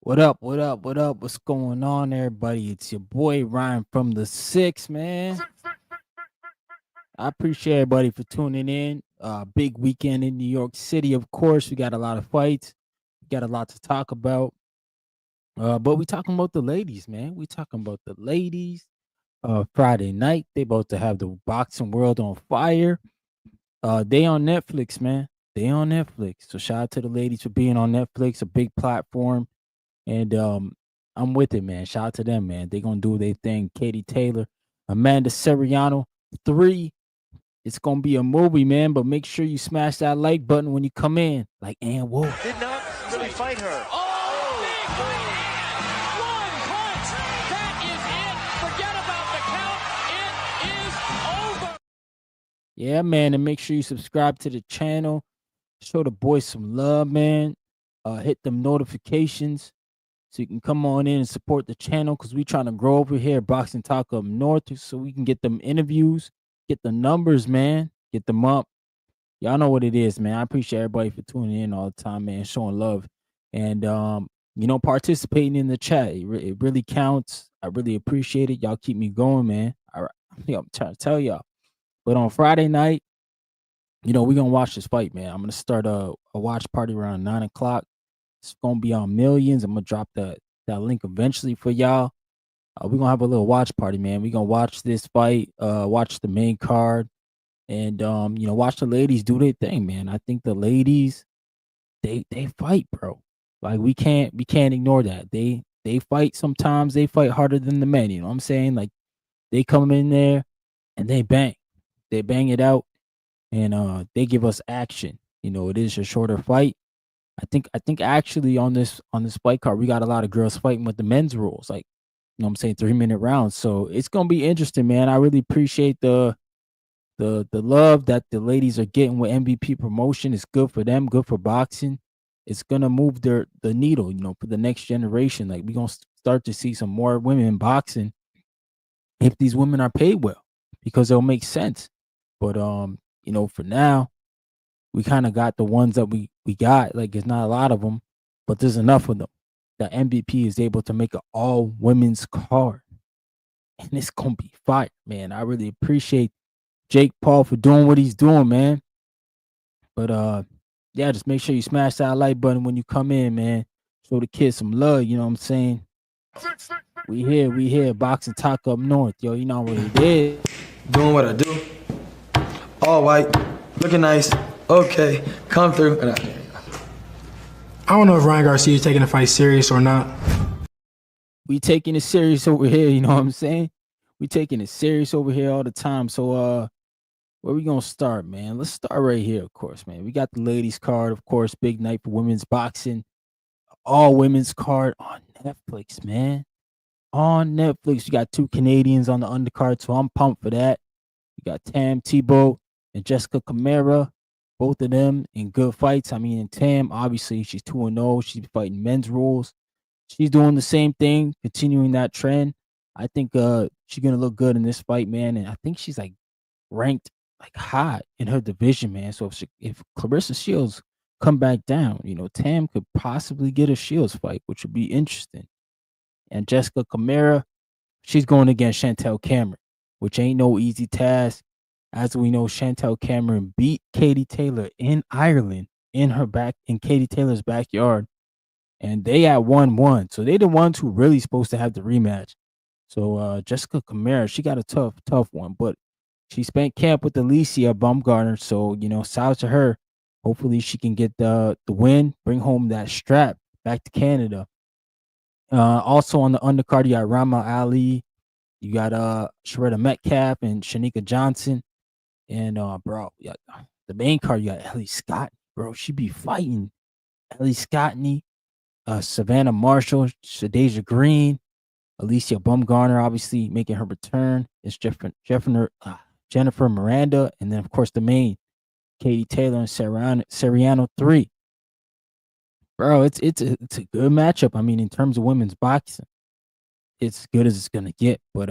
What up? What up? What up? What's going on, everybody? It's your boy Ryan from the Six, man. I appreciate everybody for tuning in. Big weekend in New York City, of course. We got a lot of fights. We got a lot to talk about. But we talking about the ladies, man. We talking about the ladies. Friday night, they about to have the boxing world on fire. They on Netflix, man. They on Netflix. So shout out to the ladies for being on Netflix, a big platform. And I'm with it, man. Shout out to them, man. They gonna do their thing. Katie Taylor, Amanda Serrano, 3. It's gonna be a movie, man. But make sure you smash that like button when you come in. Like Ann Wolf. Did not really fight her. Oh, big right hand! One punch! That is it! Forget about the count. It is over. Yeah, man. And make sure you subscribe to the channel. Show the boys some love, man. Hit them notifications so you can come on in and support the channel because we trying to grow over here at Boxing Talk up north so we can get them interviews, get the numbers, man, get them up. Y'all know what it is, man. I appreciate everybody for tuning in all the time, man, showing love and participating in the chat. It really counts. I really appreciate it. Y'all keep me going, man. I'm trying to tell y'all. But on Friday night, we're gonna watch this fight, man. I'm gonna start a watch party around 9 o'clock. It's gonna be on Millions. I'm gonna drop that link eventually for y'all. We're gonna have a little watch party, man. We're gonna watch this fight, watch the main card, and watch the ladies do their thing, man. I think the ladies, they fight, bro. Like we can't ignore that. They fight sometimes. They fight harder than the men. You know what I'm saying? Like they come in there and they bang. They bang it out and they give us action. It is a shorter fight. I think actually on this fight card, we got a lot of girls fighting with the men's rules, like I'm saying, 3-minute rounds. So it's gonna be interesting, man. I really appreciate the love that the ladies are getting with MVP promotion. It's good for them, good for boxing. It's gonna move the needle, for the next generation. Like we gonna start to see some more women in boxing if these women are paid well, because it'll make sense. But for now, we kind of got the ones that we got. Like it's not a lot of them, but there's enough of them that MVP is able to make an all women's card, and it's gonna be fire, man. I really appreciate Jake Paul for doing what he's doing, man. But yeah, just make sure you smash that like button when you come in, man. Show the kids some love. You know what I'm saying? We here, boxing talk up north, yo. You know what it is. Doing what I do. All white, looking nice. Okay, come through. I don't know if Ryan Garcia is taking the fight serious or not. We taking it serious over here. You know what I'm saying? We taking it serious over here all the time. So where we gonna start, man? Let's start right here, of course, man. We got the ladies card, of course, big night for women's boxing. All women's card on Netflix, man. On Netflix, you got 2 Canadians on the undercard, so I'm pumped for that. You got Tam Tibo and Jessica Cameron, both of them in good fights. I mean, Tam, obviously, she's 2-0. She's fighting men's rules. She's doing the same thing, continuing that trend. I think she's gonna look good in this fight, man. And I think she's like ranked like high in her division, man. So if Clarissa Shields come back down, Tam could possibly get a Shields fight, which would be interesting. And Jessica Cameron, she's going against Chantel Cameron, which ain't no easy task. As we know, Chantel Cameron beat Katie Taylor in Ireland in Katie Taylor's backyard, and they at 1-1. So they the ones who really supposed to have the rematch. So Jessica Cameron, she got a tough one, but she spent camp with Alicia Bumgner. So shout out to her. Hopefully she can get the win, bring home that strap back to Canada. Also on the undercard, you got Rama Ali, you got Sharetta Metcalf and Shanika Johnson. And bro, yeah, the main card, you got Ellie Scottney, bro. She be fighting Ellie Scottney, Savannah Marshall, Shadea Green, Alicia Bumgner, obviously making her return. It's Jennifer Miranda, and then of course the main Katie Taylor and Serrano 3. Bro, it's a good matchup. I mean, in terms of women's boxing, it's as good as it's gonna get. But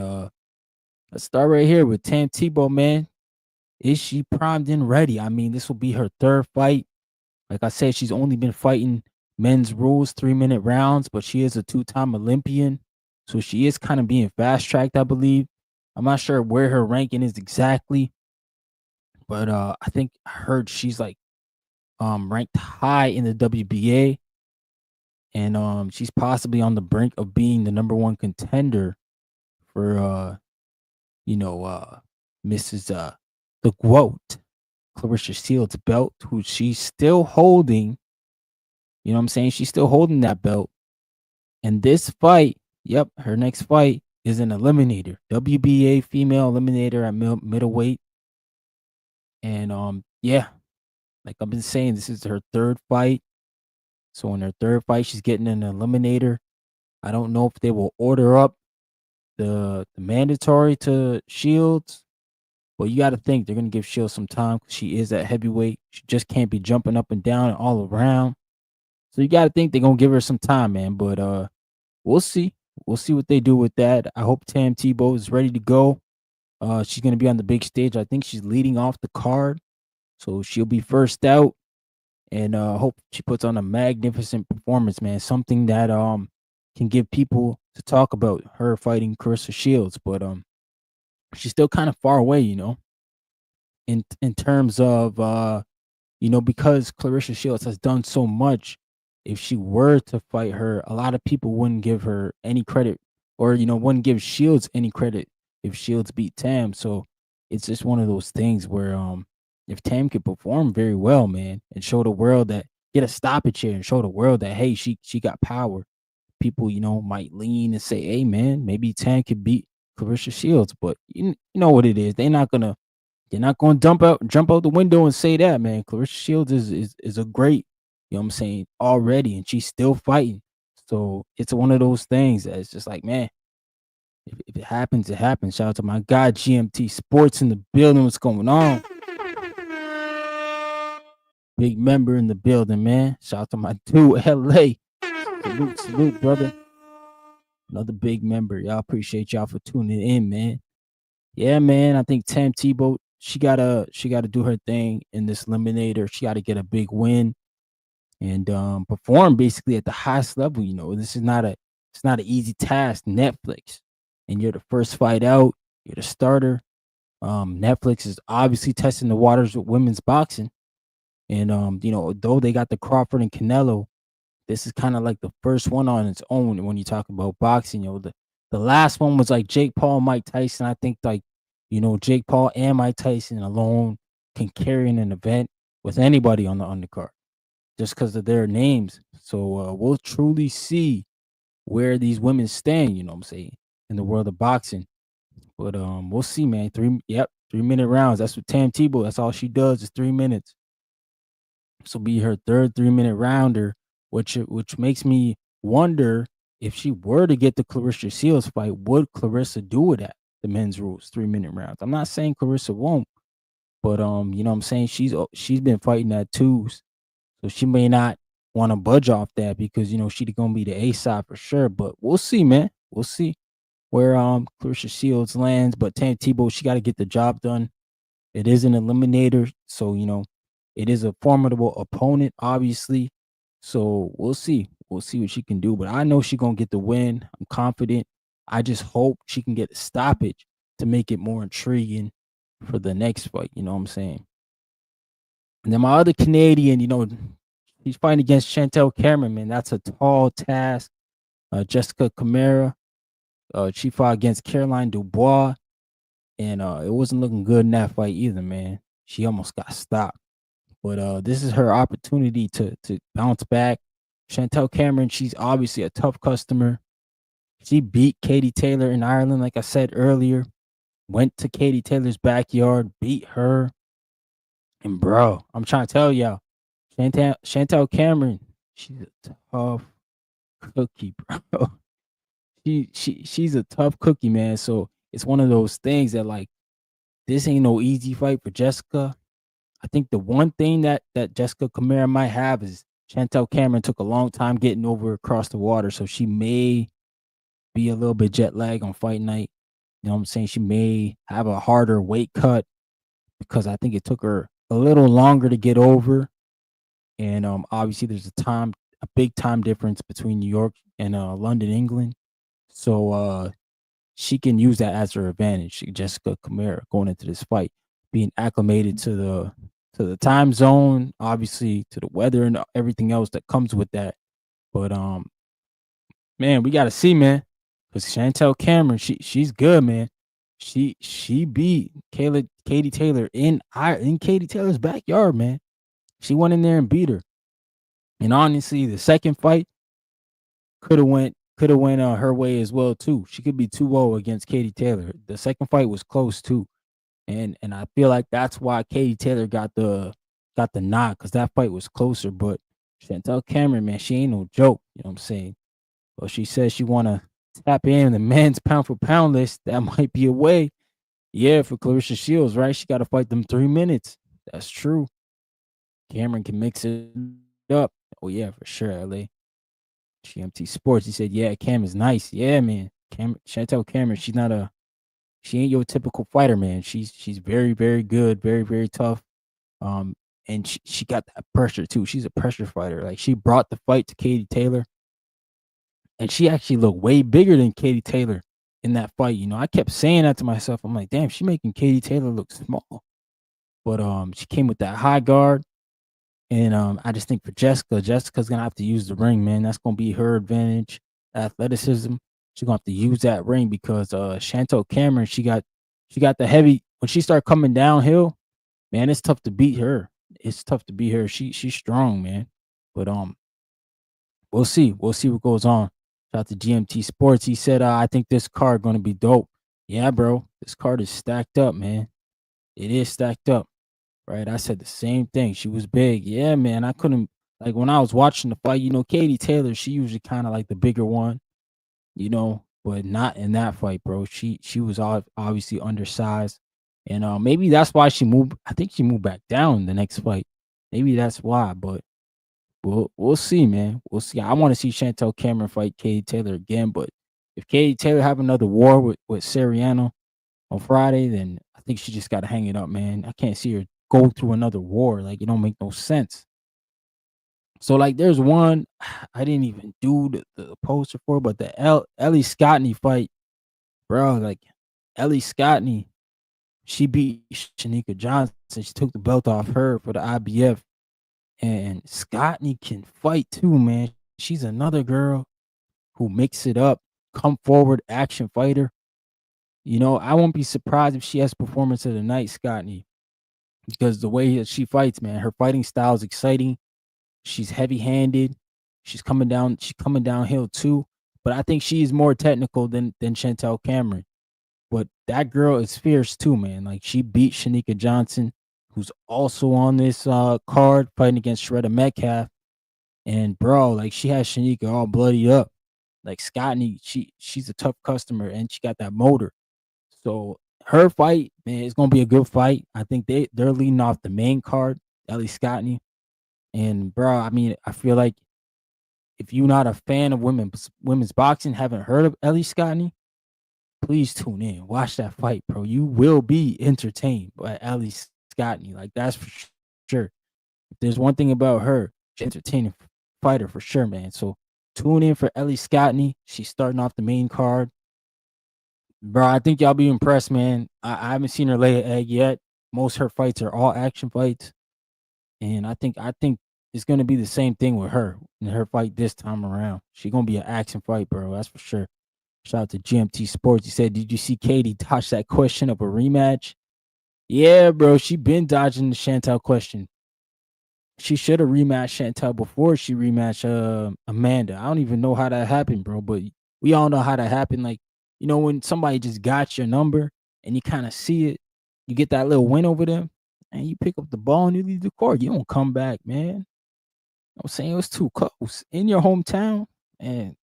let's start right here with Tam Tibo, man. Is she primed and ready? I mean, this will be her 3rd fight. Like I said, she's only been fighting men's rules, 3-minute rounds, but she is a two-time Olympian. So she is kind of being fast tracked, I believe. I'm not sure where her ranking is exactly, but I think I heard she's like ranked high in the WBA, and she's possibly on the brink of being the number one contender for you know, Mrs. The GWOAT, Clarissa Shields belt, who she's still holding. You know what I'm saying? She's still holding that belt. And this fight, yep, her next fight is an eliminator, WBA female eliminator at middleweight. And yeah, like I've been saying, this is her third fight. So in her third fight, she's getting an eliminator. I don't know if they will order up the mandatory to Shields. But you got to think they're going to give Shields some time because she is at heavyweight. She just can't be jumping up and down and all around. So you got to think they're going to give her some time, man. But we'll see. We'll see what they do with that. I hope Tam Tibo is ready to go. She's going to be on the big stage. I think she's leading off the card. So she'll be first out. And hope she puts on a magnificent performance, man. Something that can give people to talk about her fighting Clarissa Shields. But she's still kind of far away, in terms of because Clarissa Shields has done so much. If she were to fight her, a lot of people wouldn't give her any credit, or wouldn't give Shields any credit if Shields beat Tam. So it's just one of those things where if Tam could perform very well, man, and show the world that, get a stoppage here and show the world that, hey, she got power, people might lean and say, hey, man, maybe Tam could beat Clarissa Shields. But you know what it is. They're not gonna jump out the window and say that, man. Clarissa Shields is a great, you know what I'm saying, already, and she's still fighting. So it's one of those things that it's just like, man, if it happens, it happens. Shout out to my guy GMT Sports in the building. What's going on? Big member in the building, man. Shout out to my dude LA. Salute, brother. Another big member. Y'all, appreciate y'all for tuning in, man. Yeah, man. I think Tam Tibo, she gotta do her thing in this eliminator. She gotta get a big win and perform basically at the highest level. This is not an easy task. Netflix, and you're the first fight out. You're the starter. Netflix is obviously testing the waters with women's boxing, and though they got the Crawford and Canelo, this is kind of like the first one on its own when you talk about boxing. The last one was like Jake Paul, Mike Tyson. I think like, Jake Paul and Mike Tyson alone can carry in an event with anybody on the undercard just because of their names. So we'll truly see where these women stand, you know what I'm saying, in the world of boxing. But we'll see, man. 3-minute rounds. That's what Tam Tibo, that's all she does is 3 minutes. This will be her third 3-minute rounder, which makes me wonder if she were to get the Clarissa Shields fight, would Clarissa do it at the men's rules 3-minute rounds? I'm not saying Clarissa won't, but you know what I'm saying, she's been fighting at twos, so she may not want to budge off that because she's gonna be the A side for sure. But we'll see, man. We'll see where Clarissa Shields lands. But Tam Tibo, she got to get the job done. It is an eliminator, so it is a formidable opponent, obviously. So we'll see. We'll see what she can do. But I know she's gonna get the win. I'm confident. I just hope she can get a stoppage to make it more intriguing for the next fight. You know what I'm saying? And then my other Canadian, he's fighting against Chantel Cameron, man. That's a tall task. Jessica Camara, she fought against Caroline Dubois, and it wasn't looking good in that fight either, man. She almost got stopped. But this is her opportunity to bounce back. Chantel Cameron, she's obviously a tough customer. She beat Katie Taylor in Ireland, like I said earlier. Went to Katie Taylor's backyard, beat her. And bro, I'm trying to tell y'all, Chantel Cameron, she's a tough cookie, bro. She's a tough cookie, man. So it's one of those things that, like, this ain't no easy fight for Jessica. I think the one thing that Jessica Camara might have is Chantel Cameron took a long time getting over across the water, so she may be a little bit jet lag on fight night. You know what I'm saying? She may have a harder weight cut because I think it took her a little longer to get over. And obviously there's a time a big time difference between New York and London, England. So she can use that as her advantage. Jessica Camara going into this fight, being acclimated to the time zone, obviously to the weather and everything else that comes with that. But man, we gotta see, man, because Chantel Cameron, she's good, man. She beat Katie Taylor in Katie Taylor's backyard, man. She went in there and beat her. And honestly, the second fight could have went her way as well too. She could be 2-0 against Katie Taylor. The second fight was close too. And I feel like that's why Katie Taylor got the nod because that fight was closer. But Chantel Cameron, man, she ain't no joke. You know what I'm saying? Well, she says she wanna tap in the men's pound for pound list. That might be a way. Yeah, for Clarissa Shields, right? She got to fight them 3 minutes. That's true. Cameron can mix it up. Oh yeah, for sure. LA GMT Sports. He said, "Yeah, Cam is nice. Yeah, man. Chantel Cameron. She ain't your typical fighter, man. She's very, very good, very, very tough. Um, and she got that pressure too. She's a pressure fighter. Like she brought the fight to Katie Taylor, and she actually looked way bigger than Katie Taylor in that fight. You know, I kept saying that to myself. I'm like, damn, she making Katie Taylor look small. But she came with that high guard. And I just think for Jessica's gonna have to use the ring, man. That's gonna be her advantage, athleticism. She's gonna have to use that ring because Chantel Cameron, she got the heavy when she start coming downhill, man, it's tough to beat her. It's tough to beat her. She's strong, man. But we'll see. We'll see what goes on. Shout out to GMT Sports. He said, I think this card gonna be dope. Yeah, bro. This card is stacked up, man. It is stacked up. Right, I said the same thing. She was big. Yeah, man. I couldn't like when I was watching the fight, Katie Taylor, she usually kind of like the bigger one, but not in that fight, bro. She was obviously undersized. And maybe that's why she moved. I think she moved back down the next fight. Maybe that's why, but we'll see, man. We'll see. I want to see Chantel Cameron fight Katie Taylor again, but if Katie Taylor have another war with Serrano on Friday, then I think she just got to hang it up, man. I can't see her go through another war. Like it don't make no sense. So like there's one I didn't even do the poster for, but the Ellie Scottney fight, bro. Like Ellie Scottney, she beat Shanika Johnson. She took the belt off her for the IBF. And Scottney can fight too, man. She's another girl who makes it up, come forward, action fighter. I won't be surprised if she has performance of the night, Scottney, because the way that she fights, man, her fighting style is exciting. She's heavy-handed. She's coming downhill too. But I think she is more technical than Chantel Cameron. But that girl is fierce too, man. Like she beat Shanika Johnson, who's also on this card fighting against Shredder Metcalf. And bro, like she has Shanika all bloody up. Like Scottney, she's a tough customer and she got that motor. So her fight, man, it's gonna be a good fight. I think they're leading off the main card, Ellie Scottney. And bro, I mean, I feel like if you're not a fan of women's boxing, haven't heard of Ellie Scottney, please tune in. Watch that fight, bro. You will be entertained by Ellie Scottney. Like that's for sure. If there's one thing about her, she's an entertaining fighter for sure, man. So tune in for Ellie Scottney. She's starting off the main card. Bro, I think y'all be impressed, man. I haven't seen her lay an egg yet. Most of her fights are all action fights. And I think it's gonna be the same thing with her in her fight this time around. She's gonna be an action fight, bro. That's for sure. Shout out to GMT Sports. He said, "Did you see Katie dodge that question of a rematch?" Yeah, bro. She been dodging the Chantel question. She should have rematched Chantel before she rematched Amanda. I don't even know how that happened, bro. But we all know how that happened. Like, when somebody just got your number and you kind of see it, you get that little win over them, and you pick up the ball and you leave the court. You don't come back, man. I'm saying it was too close. In your hometown and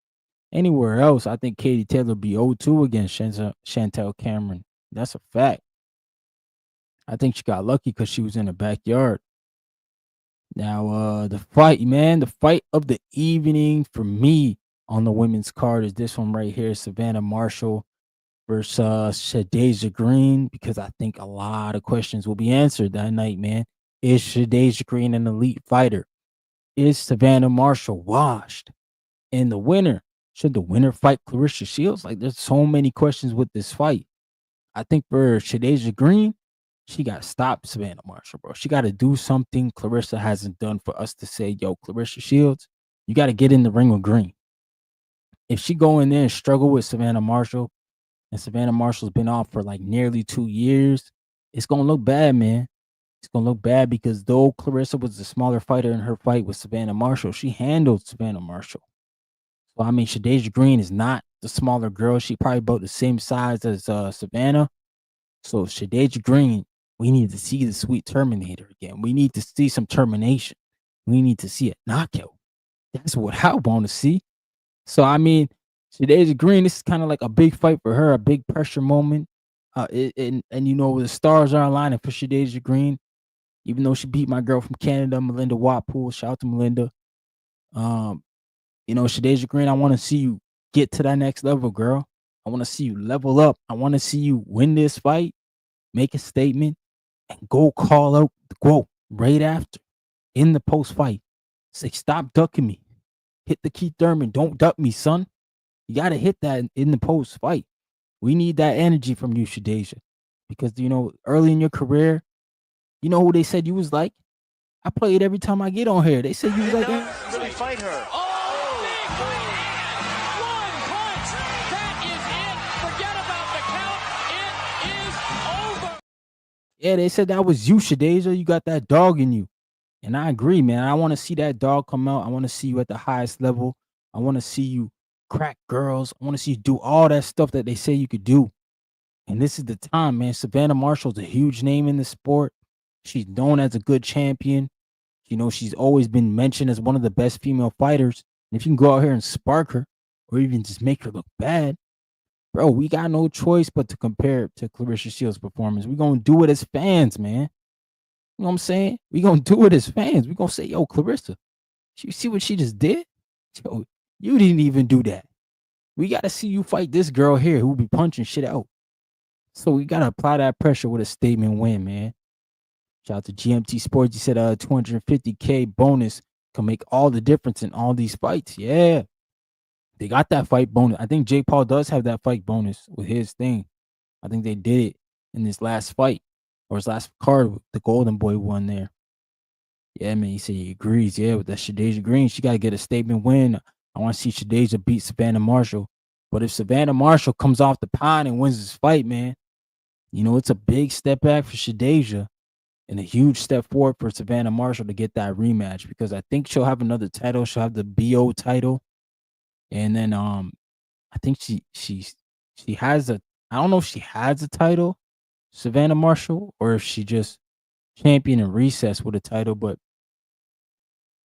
anywhere else, I think Katie Taylor be 0-2 against Chantel Cameron. That's a fact. I think she got lucky because she was in the backyard. Now, the fight, man, the fight of the evening for me on the women's card is this one right here, Savannah Marshall versus Shadea Green, because I think a lot of questions will be answered that night, man. Is Shadea Green an elite fighter? Is Savannah Marshall washed? And the winner, should the winner fight Clarissa Shields? Like, there's so many questions with this fight. I think for Shadea Green, she got to stop Savannah Marshall, bro. She got to do something Clarissa hasn't done for us to say, yo, Clarissa Shields, you got to get in the ring with Green. If she go in there and struggle with Savannah Marshall, and Savannah Marshall's been off for like nearly 2 years, it's gonna look bad, man. It's gonna look bad because though Clarissa was the smaller fighter in her fight with Savannah Marshall, she handled Savannah Marshall. So I mean, Shadea Green is not the smaller girl. She probably about the same size as Savannah. So Shadea Green, we need to see the sweet Terminator again. We need to see some termination. We need to see a knockout. That's what I want to see. So I mean, Shadea Green, this is kind of like a big fight for her, a big pressure moment. And you know the stars are aligning for Shadea Green, even though she beat my girl from Canada, Melinda Watpool. Shout out to Melinda. Um, you know, Shadea Green, I want to see you get to that next level, girl. I want to see you level up. I want to see you win this fight, make a statement, and go call out the quote right after in the post fight. Say, stop ducking me. Hit the Keith Thurman. Don't duck me, son. You got to hit that in the post fight. We need that energy from you, Shadea. Because, you know, early in your career, you know who they said you was like? I play it every time I get on here. They said you was like, Really fight her. Oh, big right hand. One punch. That is it. Forget about the count. It is over. yeah, they said that was you, Shadea. You got that dog in you. And I agree, man. I want to see that dog come out. I want to see you at the highest level. I want to see you crack girls. I want to see you do all that stuff that they say you could do. And this is the time, man. Savannah Marshall's a huge name in the sport. She's known as a good champion. You know, she's always been mentioned as one of the best female fighters. And if you can go out here and spark her or even just make her look bad, bro, we got no choice but to compare it to Clarissa Shields' performance. We're going to do it as fans, man. You know what I'm saying? We're going to do it as fans. We're going to say, yo, Clarissa, you see what she just did? Yo, you didn't even do that. We got to see you fight this girl here who be punching shit out. So we got to apply that pressure with a statement win, man. Shout out to GMT Sports. He said 250K bonus can make all the difference in all these fights. Yeah. They got that fight bonus. I think Jake Paul does have that fight bonus with his thing. I think they did it in this last fight or his last card. The Golden Boy won there. Yeah, man. He said he agrees. Yeah, with that Shadea Green, she got to get a statement win. I want to see Shadea beat Savannah Marshall. But if Savannah Marshall comes off the pine and wins this fight, man, you know, it's a big step back for Shadea and a huge step forward for Savannah Marshall to get that rematch because I think she'll have another title. She'll have the BO title. And then I think she has a I don't know if she has a title, Savannah Marshall, or if she just champion in recess with a title, but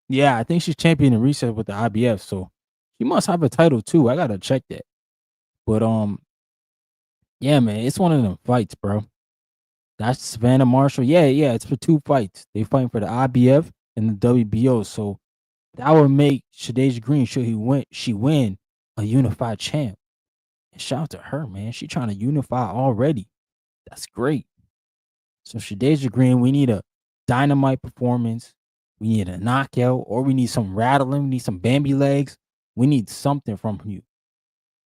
yeah, I think she's champion in recess with the IBF, so she must have a title too. I gotta check that. But yeah, man, it's one of them fights, bro. That's Savannah Marshall. Yeah, it's for 2 fights. They fighting for the IBF and the WBO, so that would make Shadea Green sure she win a unified champ. And shout out to her, man. She trying to unify already. That's great. So Shadea Green, we need a dynamite performance. We need a knockout, or we need some rattling. We need some Bambi legs. We need something from you.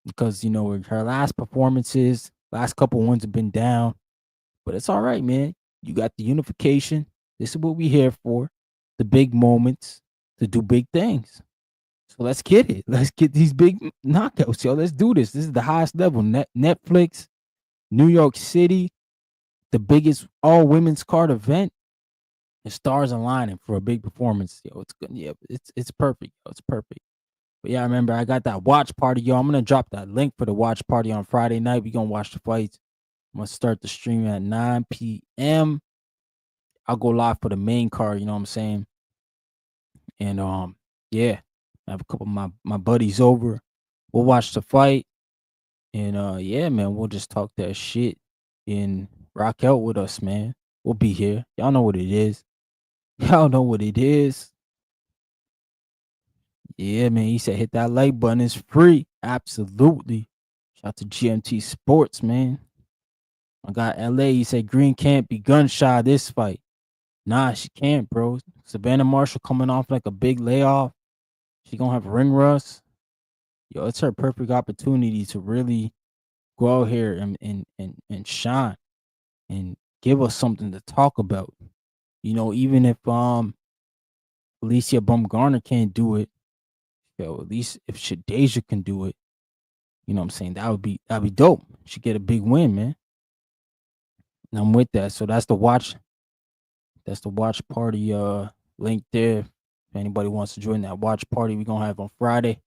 Because, you know, her last performances, last couple ones have been down. But it's all right, man. You got the unification. This is what we here for. The big moments to do big things. So let's get it. Let's get these big knockouts, yo. Let's do this. This is the highest level. Netflix, New York City, the biggest all women's card event. The stars aligning for a big performance. Yo, it's good. Yeah, it's perfect. Yo, it's perfect. But yeah, remember, I got that watch party, yo. I'm gonna drop that link for the watch party on Friday night. We gonna watch the fights. I'm gonna start the stream at 9 p.m. I'll go live for the main card, you know what I'm saying? And yeah, I have a couple of my buddies over. We'll watch the fight. And yeah, man, we'll just talk that shit and rock out with us, man. We'll be here. Y'all know what it is. Y'all know what it is. Yeah, man. He said hit that like button. It's free. Absolutely. Shout out to GMT Sports, man. I got LA. He said Green can't be gun shy this fight. Nah, she can't, bro. Savannah Marshall coming off like a big layoff. She gonna have ring rust. Yo, it's her perfect opportunity to really go out here and shine and give us something to talk about. Even if Alicia Bumgner can't do it, at least if Shadea can do it, what I'm saying? That'd be dope. She get a big win, man. And I'm with that. So that's the watch party link there. If anybody wants to join that watch party we're gonna have on Friday.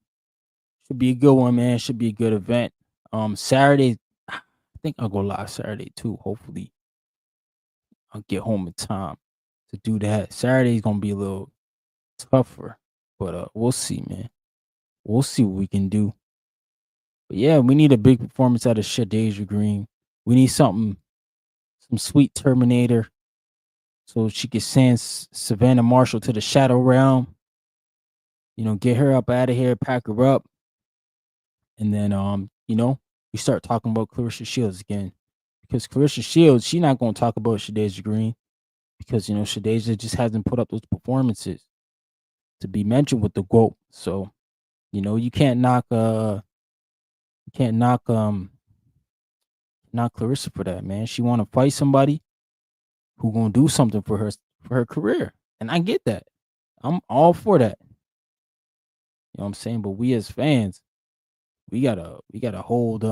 Should be a good one, man. Should be a good event. Saturday, I think I'll go live Saturday too. Hopefully I'll get home in time to do that. Saturday's gonna be a little tougher, but we'll see, man. We'll see what we can do. But yeah, we need a big performance out of Shadea Green. We need some sweet Terminator, so she could send Savannah Marshall to the Shadow Realm. Get her up out of here, pack her up, and then we start talking about Clarissa Shields again. Because Clarissa Shields, she's not gonna talk about Shadea Green because Shadea just hasn't put up those performances to be mentioned with the GOAT. So, you can't knock Clarissa for that, man. She wanna fight somebody who gonna do something for her career. And I get that. I'm all for that. You know what I'm saying? But we as fans, we gotta hold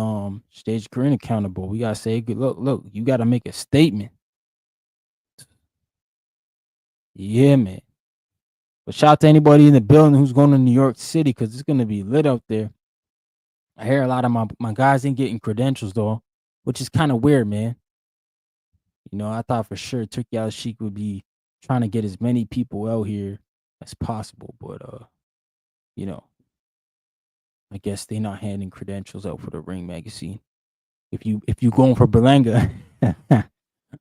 Stage Green accountable. We gotta say, look, you gotta make a statement. Yeah, man. But shout out to anybody in the building who's going to New York City because it's gonna be lit out there. I hear a lot of my guys ain't getting credentials though, which is kind of weird, man. I thought for sure Turkey Al Sheik would be trying to get as many people out here as possible, but you know, I guess they not handing credentials out for the Ring magazine. If you going for Berlanga,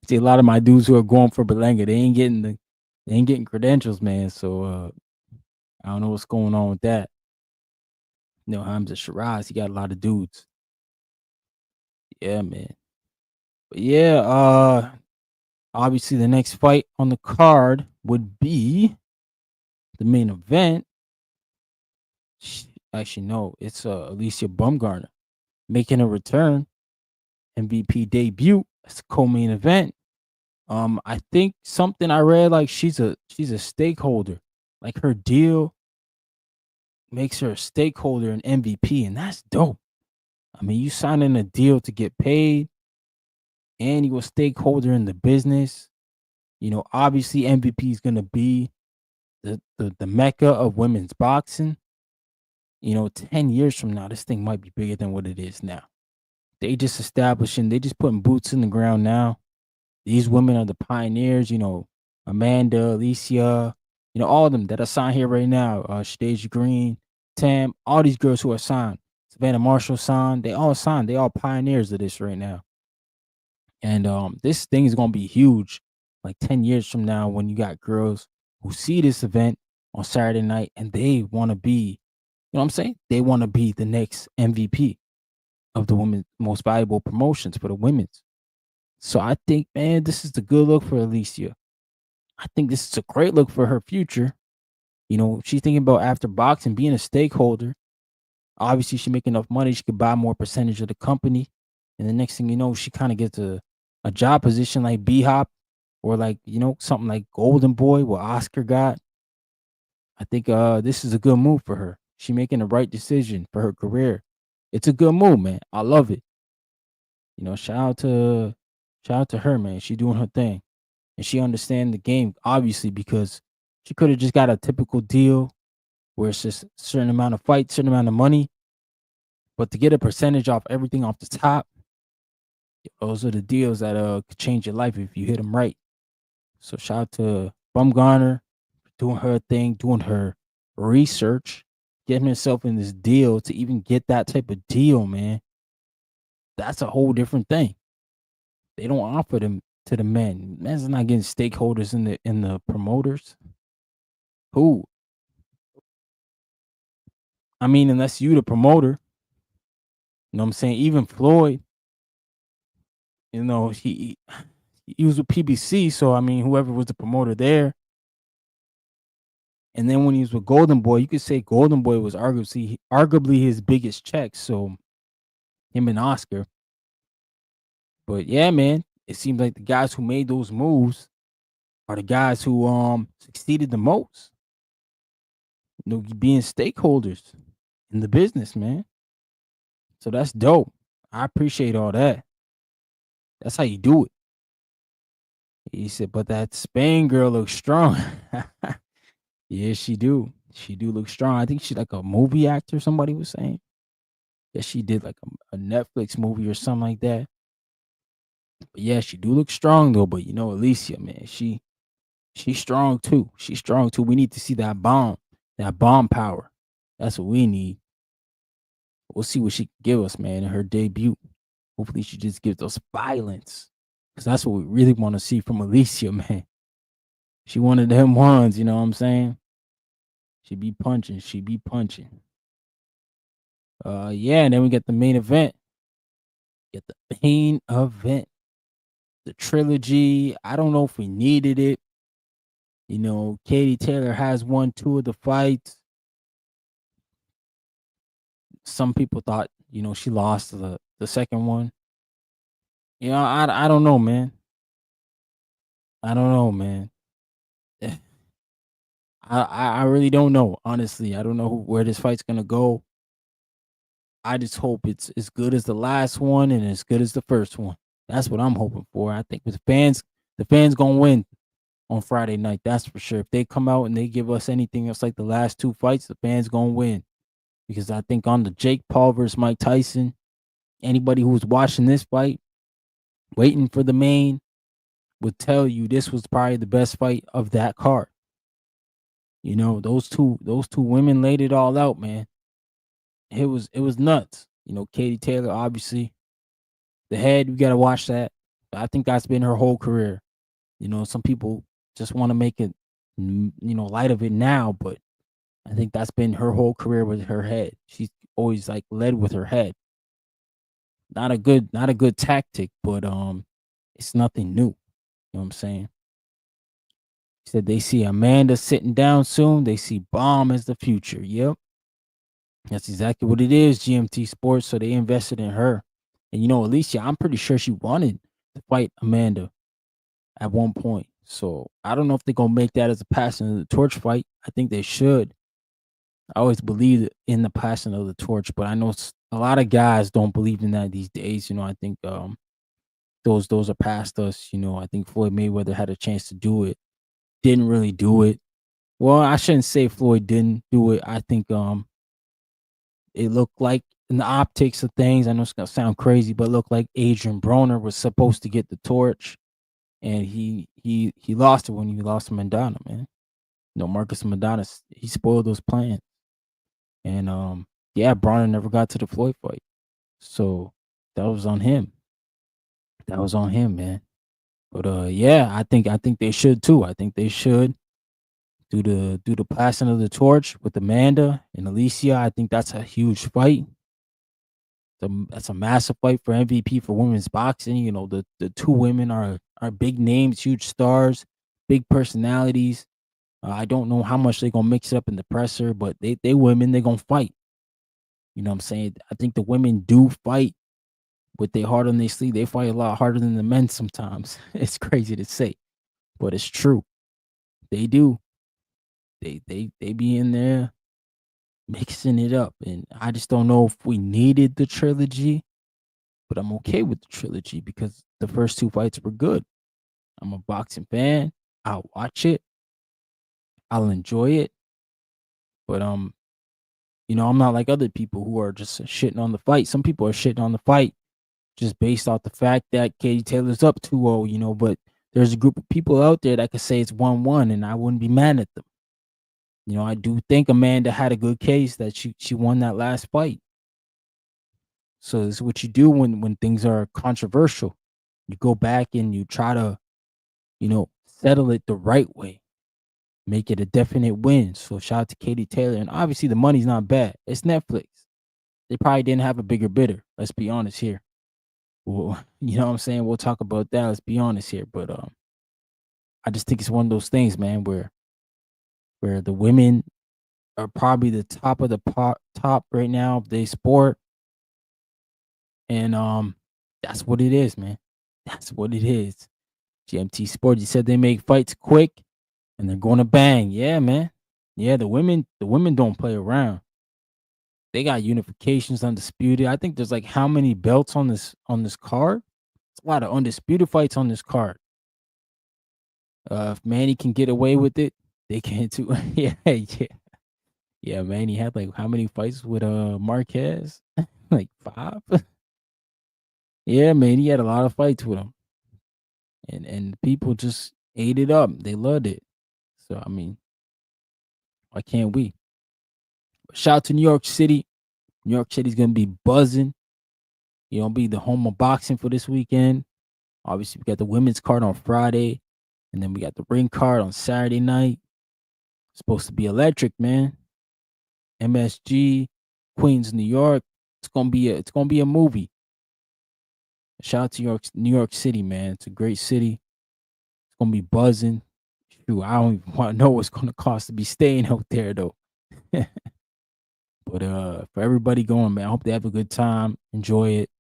see a lot of my dudes who are going for Berlanga, they ain't getting credentials, man. So I don't know what's going on with that. Hamza Shiraz, he got a lot of dudes. Yeah, man. But yeah, obviously the next fight on the card would be the main event. Actually, no, it's Alicia Bumgner making a return, MVP debut. It's a co-main event. I think something I read like she's a stakeholder. Like her deal makes her a stakeholder in MVP, and that's dope. I mean, you signing a deal to get paid, and you a stakeholder in the business. Obviously MVP is gonna be the mecca of women's boxing. 10 years from now, this thing might be bigger than what it is now. They just putting boots in the ground now. These women are the pioneers, Amanda, Alicia, all of them that are signed here right now. Shadea Green, Tam, all these girls who are signed. Savannah Marshall signed. They all signed. They all pioneers of this right now. And this thing is gonna be huge, like 10 years from now, when you got girls who see this event on Saturday night and they want to be, what I'm saying? They want to be the next MVP of the women's most valuable promotions for the women's. So I think, man, this is the good look for Alicia. I think this is a great look for her future. She's thinking about after boxing being a stakeholder. Obviously, she make enough money, she could buy more percentage of the company. And the next thing you know, she kind of gets a job position like B Hop or like, something like Golden Boy, what Oscar got. I think this is a good move for her. She making the right decision for her career. It's a good move, man. I love it. Shout out to her, man. She doing her thing. And she understand the game, obviously, because she could have just got a typical deal where it's just a certain amount of fight, certain amount of money. But to get a percentage off everything off the top, those are the deals that could change your life if you hit them right. So shout out to Bumgarner doing her thing, doing her research, getting herself in this deal to even get that type of deal, man. That's a whole different thing. They don't offer them to the men. Men's not getting stakeholders in the promoters. Who? I mean, unless you the promoter. You know what I'm saying? Even Floyd, he he was with PBC, so I mean, whoever was the promoter there. And then when he was with Golden Boy, you could say Golden Boy was arguably his biggest check. So him and Oscar. But yeah, man, it seems like the guys who made those moves are the guys who succeeded the most. You know, being stakeholders in the business, man. So that's dope. I appreciate all that. That's how you do it. He said, but that Spain girl looks strong. Yeah, she do. She do look strong. I think she's like a movie actor, somebody was saying. Yeah, she did like a Netflix movie or something like that. But yeah, she do look strong though. But you know, Alicia, man, she's strong too. She's strong too. We need to see that bomb power. That's what we need. We'll see what she can give us, man, in her debut. Hopefully, she just gives us violence, because that's what we really want to see from Alicia, man. She one of them ones, you know what I'm saying? She be punching. She be punching. Yeah, and then we get the main event. Get the main event. The trilogy. I don't know if we needed it. You know, Katie Taylor has won 2 of the fights. Some people thought, you know, she lost the second one. You know, I don't know, man. I don't know, man. I really don't know. Honestly, I don't know where this fight's gonna go. I just hope it's as good as the last one and as good as the first one. That's what I'm hoping for. I think with the fans gonna win on Friday night. That's for sure. If they come out and they give us anything else like the last 2 fights, the fans gonna win. Because I think on the Jake Paul versus Mike Tyson, anybody who was watching this fight, waiting for the main, would tell you this was probably the best fight of that card. You know, those two women laid it all out, man. It was nuts. You know, Katie Taylor, obviously, the head, we gotta watch that. I think that's been her whole career. You know, some people just want to make it, you know, light of it now, but I think that's been her whole career with her head. She's always like led with her head. Not a good tactic, but it's nothing new. You know what I'm saying? He said they see Amanda sitting down soon. They see Bomb as the future. Yep. That's exactly what it is, GMT Sports. So they invested in her. And you know, Alicia, I'm pretty sure she wanted to fight Amanda at one point. So I don't know if they're gonna make that as a passing of the torch fight. I think they should. I always believed in the passing of the torch, but I know a lot of guys don't believe in that these days. You know, I think those are past us. You know, I think Floyd Mayweather had a chance to do it, didn't really do it. Well, I shouldn't say Floyd didn't do it. I think it looked like in the optics of things, I know it's gonna sound crazy, but it looked like Adrian Broner was supposed to get the torch, and he lost it when he lost to Madonna, man. You know, Marcus Madonna, he spoiled those plans. And yeah, Broner never got to the Floyd fight. So that was on him. That was on him, man. But yeah, I think they should too. I think they should do the passing of the torch with Amanda and Alicia. I think that's a huge fight. That's a massive fight for MVP for women's boxing. You know, the 2 women are big names, huge stars, big personalities. I don't know how much they're gonna mix it up in the presser, but they women, they're gonna fight. You know what I'm saying? I think the women do fight with their heart on their sleeve. They fight a lot harder than the men sometimes. It's crazy to say, but it's true. They do. They be in there mixing it up. And I just don't know if we needed the trilogy, but I'm okay with the trilogy because the first 2 fights were good. I'm a boxing fan. I'll watch it. I'll enjoy it. But you know, I'm not like other people who are just shitting on the fight. Some people are shitting on the fight just based off the fact that Katie Taylor's up 2-0, you know, but there's a group of people out there that could say it's 1-1 and I wouldn't be mad at them. You know, I do think Amanda had a good case that she won that last fight. So this is what you do when things are controversial. You go back and you try to, you know, settle it the right way. Make it a definite win. So shout out to Katie Taylor. And obviously the money's not bad. It's Netflix. They probably didn't have a bigger bidder. Let's be honest here. well, you know what I'm saying? We'll talk about that. Let's be honest here, but I just think it's one of those things, man, where the women are probably the top of the top right now of the sport, and that's what it is, man. That's what it is. GMT Sports. You said they make fights quick, and they're going to bang. Yeah, man. Yeah, the women don't play around. They got unifications, undisputed. I think there's like how many belts on this card? It's a lot of undisputed fights on this card. If Manny can get away with it, they can too. Yeah, yeah. Yeah, Manny had like how many fights with Marquez? Like 5? Yeah, man, he had a lot of fights with him. And people just ate it up. They loved it. So I mean, why can't we? Shout out to New York City. New York City's gonna be buzzing. You know, be the home of boxing for this weekend. Obviously, we got the women's card on Friday, and then we got the ring card on Saturday night. Supposed to be electric, man. MSG, Queens, New York. It's gonna be a movie. Shout out to New York City, man. It's a great city. It's gonna be buzzing. Shoot, I don't even want to know what's gonna cost to be staying out there though. But for everybody going, man, I hope they have a good time. Enjoy it.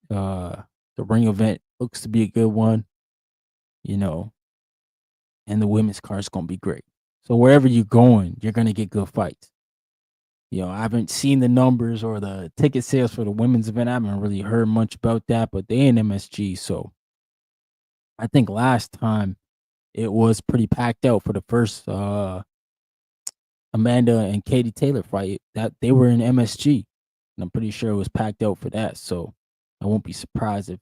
The ring event looks to be a good one, you know, and the women's card is gonna be great. So wherever you're going, you're gonna get good fights. You know, I haven't seen the numbers or the ticket sales for the women's event. I haven't really heard much about that, but they in MSG. So I think last time it was pretty packed out for the first Amanda and Katie Taylor fight. That they were in MSG, and I'm pretty sure it was packed out for that. So I won't be surprised if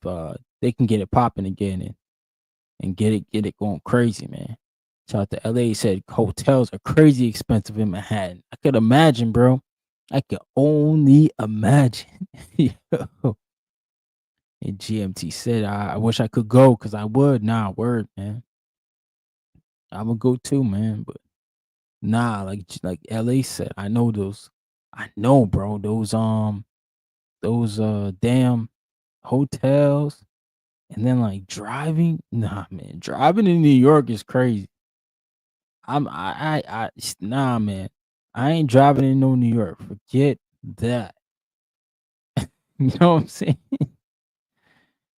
they can get it popping again and get it going crazy, man. Shout out to LA. Said hotels are crazy expensive in Manhattan. I could imagine, bro. I could only imagine. Yo. And GMT said, I wish I could go because I would. Nah, word, man. I would go too, man. But nah, like LA said, I know those. I know, bro. Those damn hotels, and then like driving. Nah, man. Driving in New York is crazy. Nah, man. I ain't driving in no New York. Forget that. You know what I'm saying?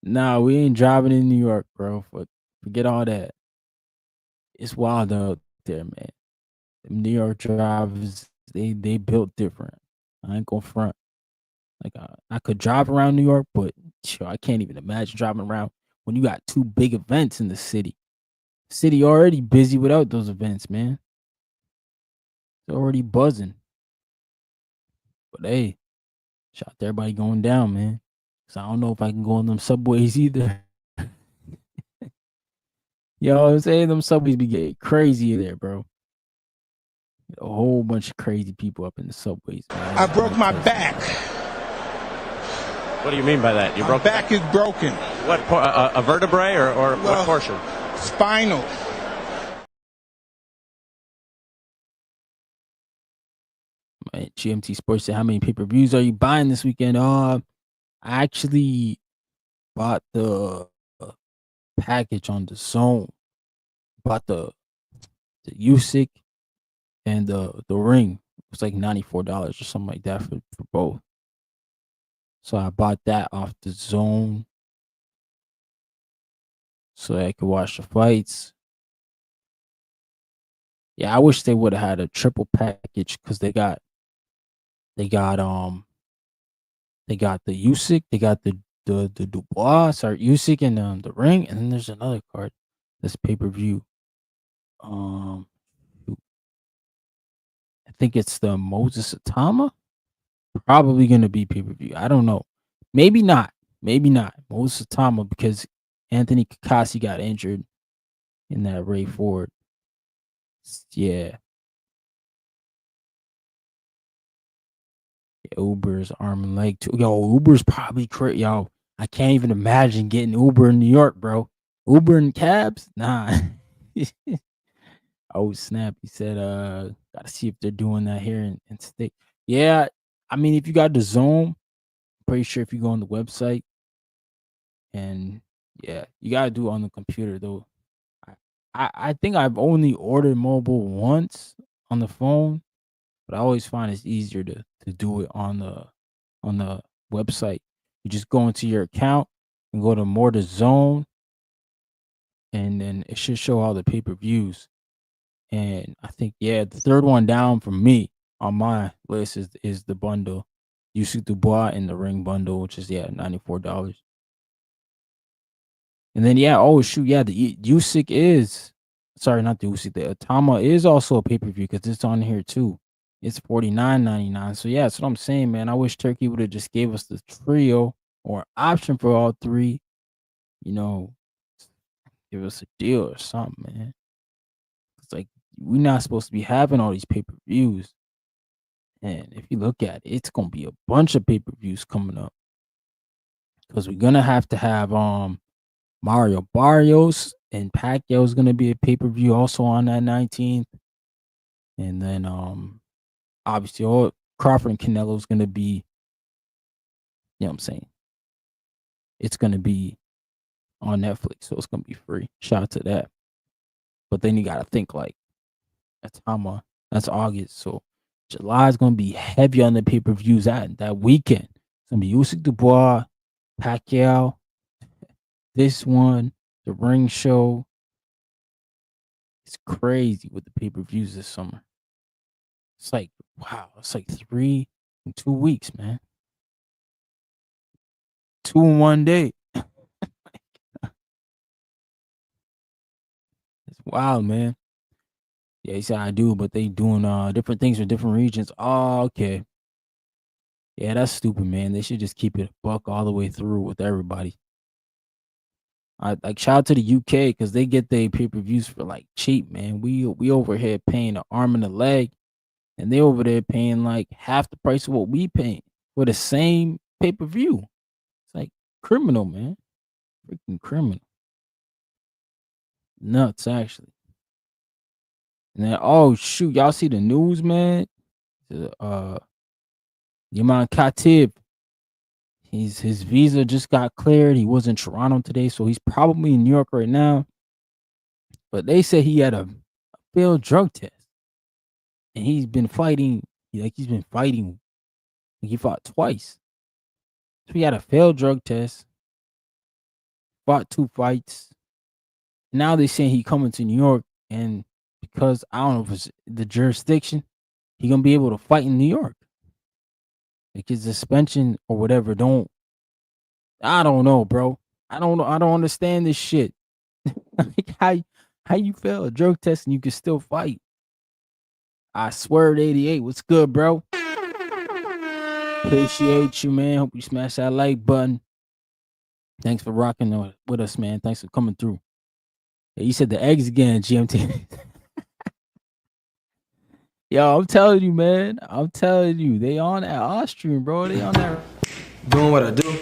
Nah, we ain't driving in New York, bro. Forget all that. It's wild out there, man. Them New York drivers, they built different. I ain't gonna front. Like I could drive around New York, but sure, I can't even imagine driving around when you got two big events in the city. City already busy without those events, man. It's already buzzing. But hey, shout out to everybody going down, man. So I don't know if I can go on them subways either. You know what I'm saying? Them subways be getting crazy there, bro. A whole bunch of crazy people up in the subways, man. I broke my back. What do you mean by that? My back is broken. What, a vertebrae or what portion? Spinal. My GMT Sports said, how many pay-per-views are you buying this weekend? I actually bought the package on the Zone. Bought the Usyk and the ring. It was like $94 or something like that for both. So I bought that off the Zone so I could watch the fights. Yeah, I wish they would have had a triple package because they got the Usyk, they got the Dubois, sorry, Usyk and the ring, and then there's another card that's pay-per-view. I think it's the Moses Atama. Probably gonna be pay-per-view. I don't know. Maybe not. Maybe not. Moses Atama because Anthony Kakasi got injured in that Ray Ford. Yeah. Uber's arm and leg too. Yo, Uber's probably crazy. Yo, I can't even imagine getting Uber in New York, bro. Uber and cabs? Nah. Oh snap! He said, gotta see if they're doing that here in state." Yeah, I mean, if you got the Zone, pretty sure if you go on the website, And yeah, you gotta do it on the computer though. I think I've only ordered mobile once on the phone, but I always find it's easier to do it on the website. You just go into your account and go to more to zone, and then it should show all the pay-per-views. And I think the third one down from me on my list is the bundle. Yusu Dubois in the ring bundle, which is $94. And then oh shoot, the Usyk is sorry, not the Usyk, the Atama is also a pay-per-view because it's on here too. It's $49.99. So that's what I'm saying, man. I wish Turkey would have just gave us the trio or option for all three. You know, give us a deal or something, man. It's like we're not supposed to be having all these pay-per-views. And if you look at it, it's gonna be a bunch of pay-per-views coming up. Because we're gonna have to have Mario Barrios and Pacquiao is gonna be a pay-per-view also on that 19th. And then obviously all Crawford and Canelo is gonna be, you know what I'm saying? It's gonna be on Netflix, so it's gonna be free. Shout out to that. But then you gotta think like that's August. So July is gonna be heavy on the pay-per-views that weekend. It's gonna be Usyk Dubois, Pacquiao, this one, the ring show. It's crazy with the pay-per-views this summer. It's like, wow, it's like 3 in 2 weeks, man. 2 in 1 day. It's wild, man. Yeah, he said I do, but they doing different things for different regions. Oh, okay. Yeah, that's stupid, man. They should just keep it a buck all the way through with everybody. I like shout out to the UK because they get their pay-per-views for like cheap, man. We over here paying an arm and a leg, and they over there paying like half the price of what we paying for the same pay-per-view. It's like criminal, man. Freaking criminal. Nuts, actually. And then, oh shoot, y'all see the news, man? Yaman Khatib, his visa just got cleared. He was in Toronto today, so he's probably in New York right now. But they said he had a failed drug test, and he's been fighting. He fought twice. So he had a failed drug test, fought 2 fights. Now they saying he coming to New York, and because I don't know if it's the jurisdiction, he gonna be able to fight in New York. Like his suspension or whatever. I don't know, bro. I don't know. I don't understand this shit. Like how you fail a drug test and you can still fight? I swear, 88. What's good, bro? Appreciate you, man. Hope you smash that like button. Thanks for rocking with us, man. Thanks for coming through. Yeah, you said the eggs again, GMT. Yo, I'm telling you, man. I'm telling you, they on that Austrian, bro. They on that. Doing what I do.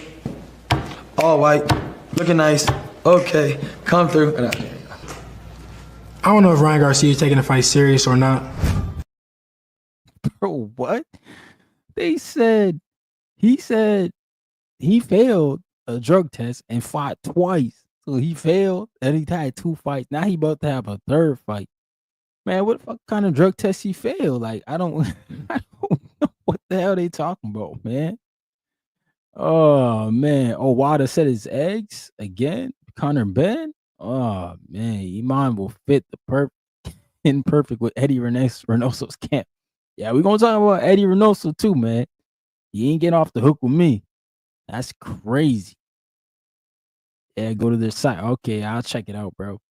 All white, looking nice. Okay, come through. I don't know if Ryan Garcia is taking the fight serious or not. Bro, what? He said he failed a drug test and fought twice. So he failed and he had 2 fights. Now he about to have a 3rd fight. Man, what the fuck kind of drug test he failed? Like, I don't know what the hell they talking about, man. Oh, man. Oh, Wilder said his eggs again. Conor Ben. Oh, man. Iman will fit the perfect with Eddie Renoso's camp. Yeah, we're going to talk about Eddie Renoso too, man. He ain't getting off the hook with me. That's crazy. Yeah, go to their site. Okay, I'll check it out, bro.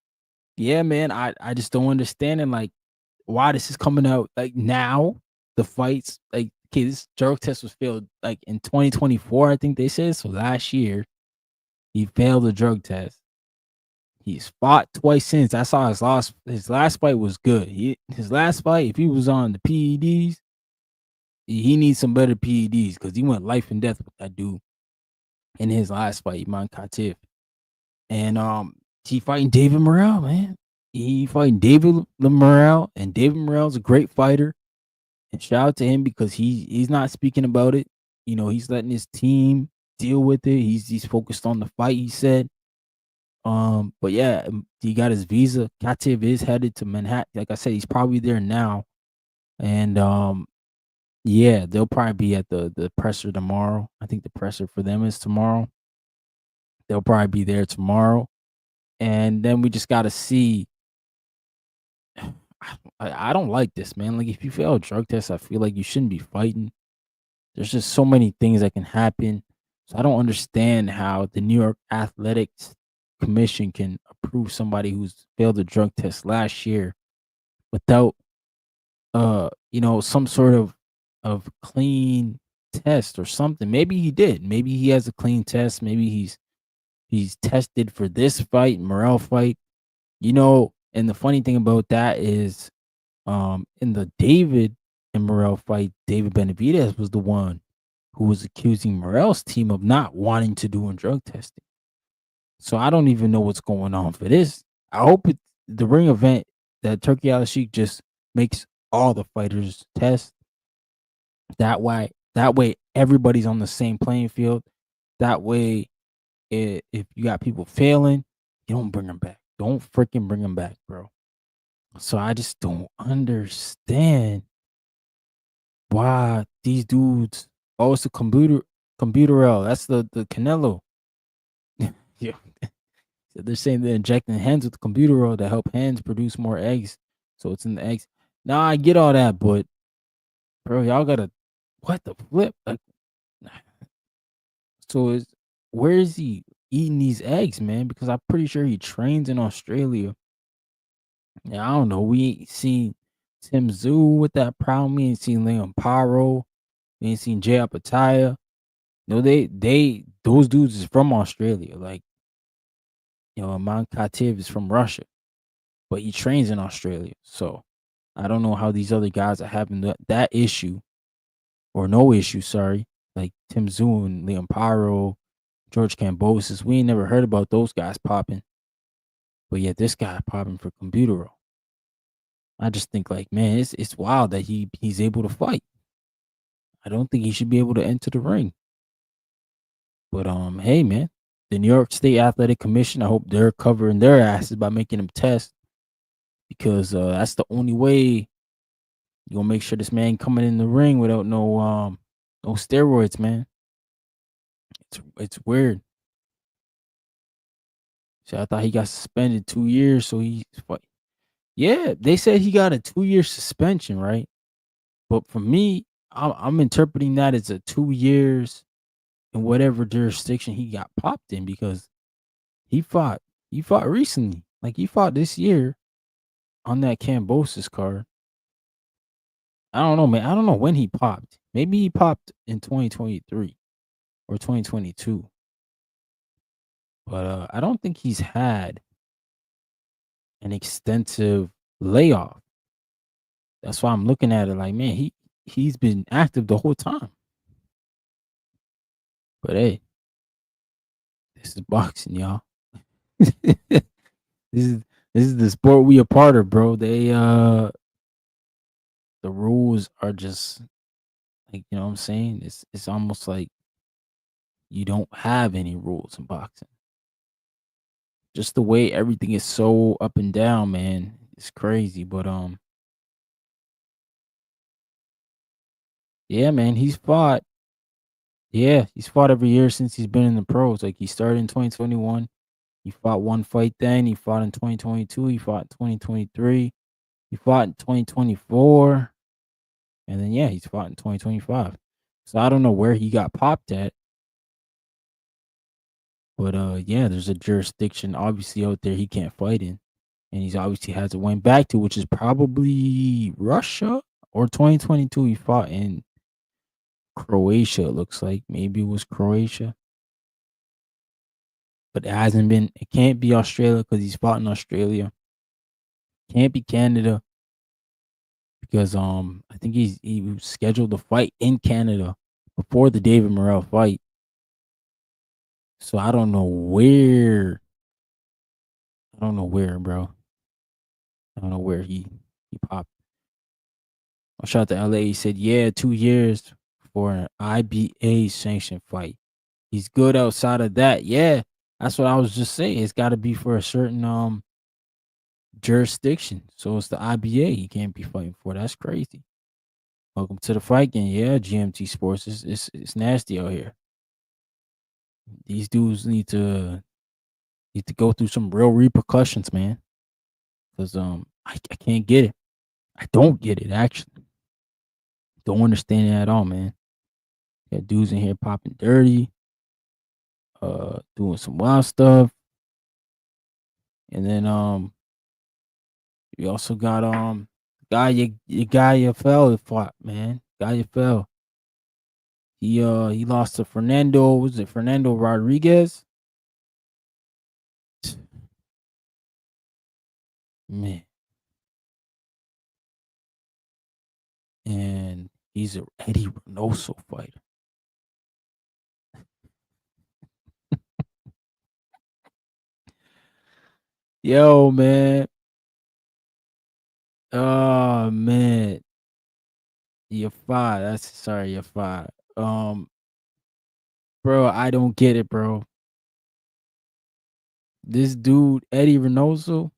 Yeah, man, I just don't understand it, like, why this is coming out, like, now, the fights, like, okay, this drug test was failed, like, in 2024, I think they said, so last year, he failed the drug test. He's fought twice since. I saw his last fight was good. His last fight, if he was on the PEDs, he needs some better PEDs, because he went life and death with that dude in his last fight, Iman Khatib. And, he fighting David Morrell, man. He fighting David Morrell, and David Morrell's a great fighter. And shout out to him because he's not speaking about it. You know, he's letting his team deal with it. He's focused on the fight, he said. But yeah, he got his visa. Kativ is headed to Manhattan. Like I said, he's probably there now. And yeah, they'll probably be at the presser tomorrow. I think the presser for them is tomorrow. They'll probably be there tomorrow. And then we just gotta see. I don't like this, man. Like, if you fail a drug test, I feel like you shouldn't be fighting. There's just so many things that can happen. So I don't understand how the New York Athletics Commission can approve somebody who's failed a drug test last year without some sort of clean test or something. Maybe he did. Maybe he has a clean test. Maybe he's tested for this fight, Morrell fight. And the funny thing about that is in the David and Morrell fight, David Benavidez was the one who was accusing Morrell's team of not wanting to do drug testing. So I don't even know what's going on for this. I hope the ring event that Turkey Al Sheikh just makes all the fighters test. That way everybody's on the same playing field. That way, if you got people failing, you don't bring them back. Don't freaking bring them back, bro. So I just don't understand why these dudes. Oh, it's the computer. That's the Canelo. Yeah. So they're saying they're injecting hens with computer to help hens produce more eggs. So it's in the eggs. Now I get all that, but bro, y'all gotta what the flip? Like, so where is he eating these eggs, man? Because I'm pretty sure he trains in Australia. Yeah, I don't know. We ain't seen Tim Zoo with that problem. We ain't seen Leon Paro. We ain't seen Jay Apataya. No, those dudes is from Australia. Like, Aman Kativ is from Russia, but he trains in Australia. So I don't know how these other guys are having that issue or no issue. Sorry, like Tim Zoo and Leon Paro, George Kambosos. We ain't never heard about those guys popping, but yet this guy popping for Computero. I just think, like, man, it's wild that he's able to fight. I don't think he should be able to enter the ring. But hey, man, the New York State Athletic Commission, I hope they're covering their asses by making them test, because that's the only way you're gonna make sure this man coming in the ring without no steroids, man. It's weird. So I thought he got suspended 2 years, so he's fight. Yeah, they said he got a 2-year suspension, right? But for me, I'm interpreting that as a 2 years in whatever jurisdiction he got popped in, because he fought recently. Like, he fought this year on that Kambosos card. I don't know, man. I don't know when he popped. Maybe he popped in 2023 or 2022. But I don't think he's had an extensive layoff. That's why I'm looking at it like, man, he's been active the whole time. But hey, this is boxing, y'all. this is the sport we a part of, bro. They the rules are just like, you know what I'm saying? It's almost like you don't have any rules in boxing. Just the way everything is so up and down, man. It's crazy. But yeah, man, he's fought. Yeah, he's fought every year since he's been in the pros. Like, he started in 2021. He fought one fight then. He fought in 2022. He fought in 2023. He fought in 2024. And then, yeah, he's fought in 2025. So I don't know where he got popped at. But yeah, there's a jurisdiction obviously out there he can't fight in. And he's obviously hasn't went back to, which is probably Russia, or 2022 he fought in Croatia, it looks like. Maybe it was Croatia. But it can't be Australia because he's fought in Australia. Can't be Canada because I think he was scheduled to fight in Canada before the David Morrell fight. So I don't know where. I don't know where, bro. I don't know where he popped. I shout out to LA. He said, yeah, 2 years for an IBA sanctioned fight. He's good outside of that. Yeah, that's what I was just saying. It's got to be for a certain jurisdiction. So it's the IBA he can't be fighting for. That's crazy. Welcome to the fight game. Yeah, GMT Sports. It's nasty out here. These dudes need to go through some real repercussions, man. Because I can't get it. I don't get it actually. Don't understand it at all, man. Got dudes in here popping dirty, doing some wild stuff. And then you also got guy you fell fought, man. Guy you fell. He lost to Fernando. Was it Fernando Rodriguez? Man. And he's a Eddie Renoso fighter. Yo, man. Oh man. You're fired. You're fired. Bro, I don't get it, bro. This dude, Eddie Renoso,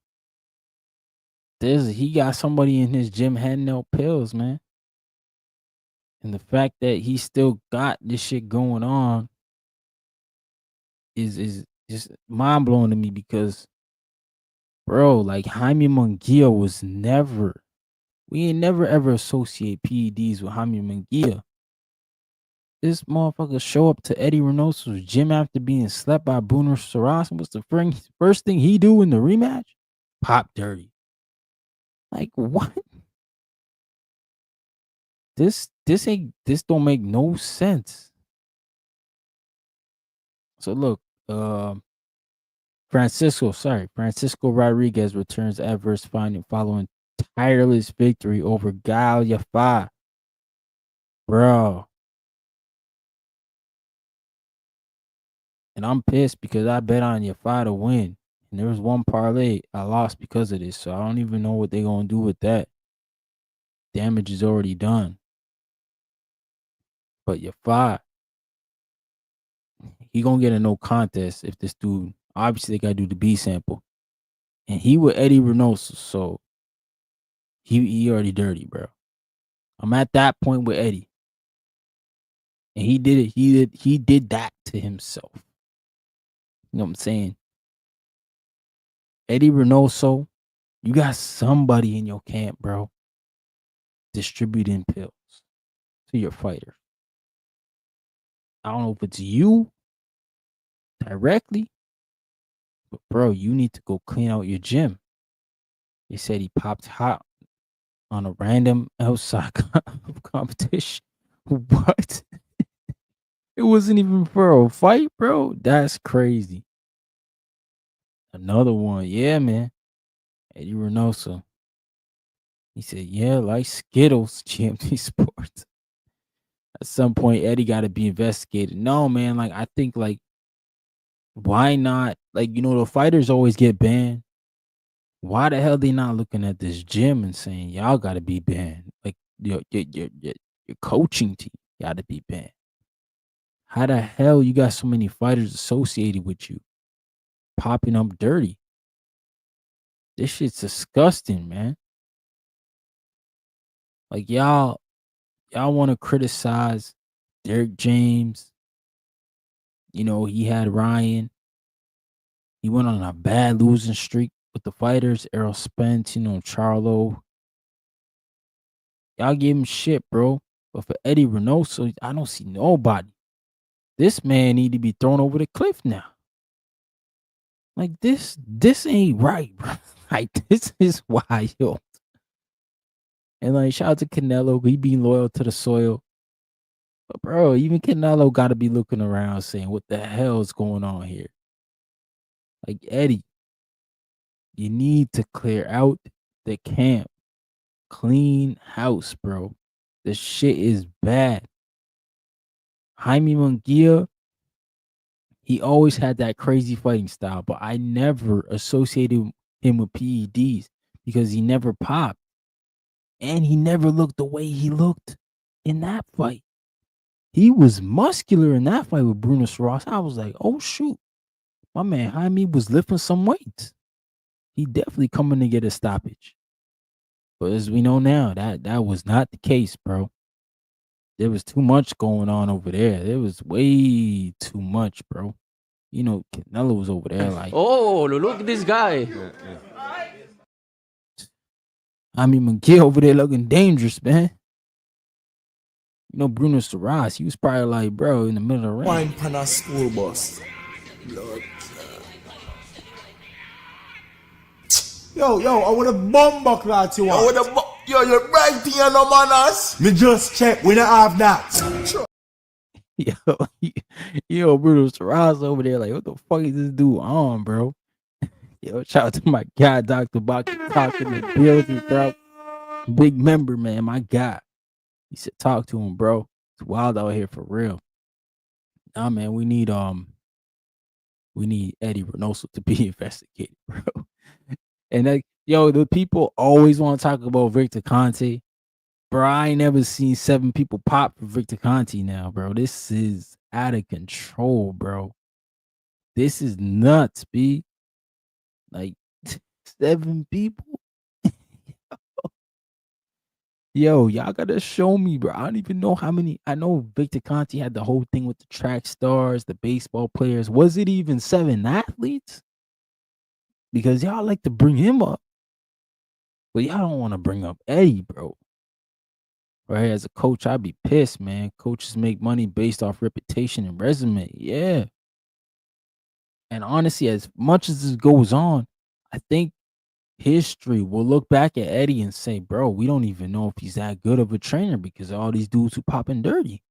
he got somebody in his gym handing out pills, man. And the fact that he still got this shit going on is just mind blowing to me because, bro, like Jaime Munguia was never, we ain't never ever associate PEDs with Jaime Munguia. This motherfucker show up to Eddie Renoso's gym after being slept by Bruno Serrano. What's the first thing he do in the rematch? Pop dirty. Like what? This don't make no sense. So look, Francisco Rodriguez returns adverse finding following tireless victory over Gal Yafa. Bro. And I'm pissed because I bet on Yafa to win. And there was one parlay I lost because of this. So I don't even know what they're going to do with that. Damage is already done. But Yafa, he going to get a no contest if this dude, obviously they got to do the B sample. And he with Eddie Renoso. So he already dirty, bro. I'm at that point with Eddie. And he did it. He did that to himself. You know what I'm saying? Eddie Renoso, you got somebody in your camp, bro, distributing pills to your fighter. I don't know if it's you directly, but bro, you need to go clean out your gym. They said he popped hot on a random outside competition. What? It wasn't even for a fight, bro. That's crazy. Another one. Yeah, man. Eddie Renoso. He said, yeah, like Skittles, GMT Sports. At some point, Eddie got to be investigated. No, man. Like, I think, like, why not? Like, you know, the fighters always get banned. Why the hell they not looking at this gym and saying, y'all got to be banned? Like, your coaching team got to be banned. How the hell you got so many fighters associated with you popping up dirty? This shit's disgusting, man. Like y'all want to criticize Derek James. You know, he had Ryan. He went on a bad losing streak with the fighters. Errol Spence, you know, Charlo. Y'all give him shit, bro. But for Eddie Renoso, I don't see nobody. This man need to be thrown over the cliff now. Like this ain't right, bro. Like this is wild. And like shout out to Canelo, he being loyal to the soil. But bro, even Canelo got to be looking around saying, what the hell is going on here? Like Eddie, you need to clear out the camp. Clean house, bro. This shit is bad. Jaime Munguia, he always had that crazy fighting style, but I never associated him with PEDs because he never popped. And he never looked the way he looked in that fight. he was muscular in that fight with Bruno Ross. I was like, oh shoot, my man Jaime was lifting some weights. He definitely coming to get a stoppage. But as we know now, that was not the case, bro. There was too much going on over there. There was way too much, bro. You know, Canelo was over there like, Oh, look at this guy. I mean, McGill over there looking dangerous, man. You know, Bruno Ross, he was probably like, bro, in the middle of the ring. Wine pan a school bus. Lord. Yo, I want a bomb clot you want. Yo, you're right here, no manners. Me just check, we don't have that. Yo, Bruno Ross over there like, what the fuck is this dude on, bro? Yo, shout out to my guy, Dr. Bach, talking the building, bro. Big member, man, my guy. He said, talk to him, bro. It's wild out here for real. Nah, man, we need Eddie Renoso to be investigated, bro. And like, yo, the people always want to talk about Victor Conte. Bro, I ain't never seen 7 people pop for Victor Conte now, bro. This is out of control, bro. This is nuts, B. Like 7 people. Yo, y'all gotta show me, bro. I don't even know how many. I know Victor Conte had the whole thing with the track stars, the baseball players. Was it even 7 athletes? Because y'all like to bring him up, but y'all don't want to bring up Eddie, bro. Right? As a coach, I'd be pissed, man. Coaches make money based off reputation and resume. Yeah. And honestly, as much as this goes on, I think history will look back at Eddie and say, bro, we don't even know if he's that good of a trainer because of all these dudes who popping dirty.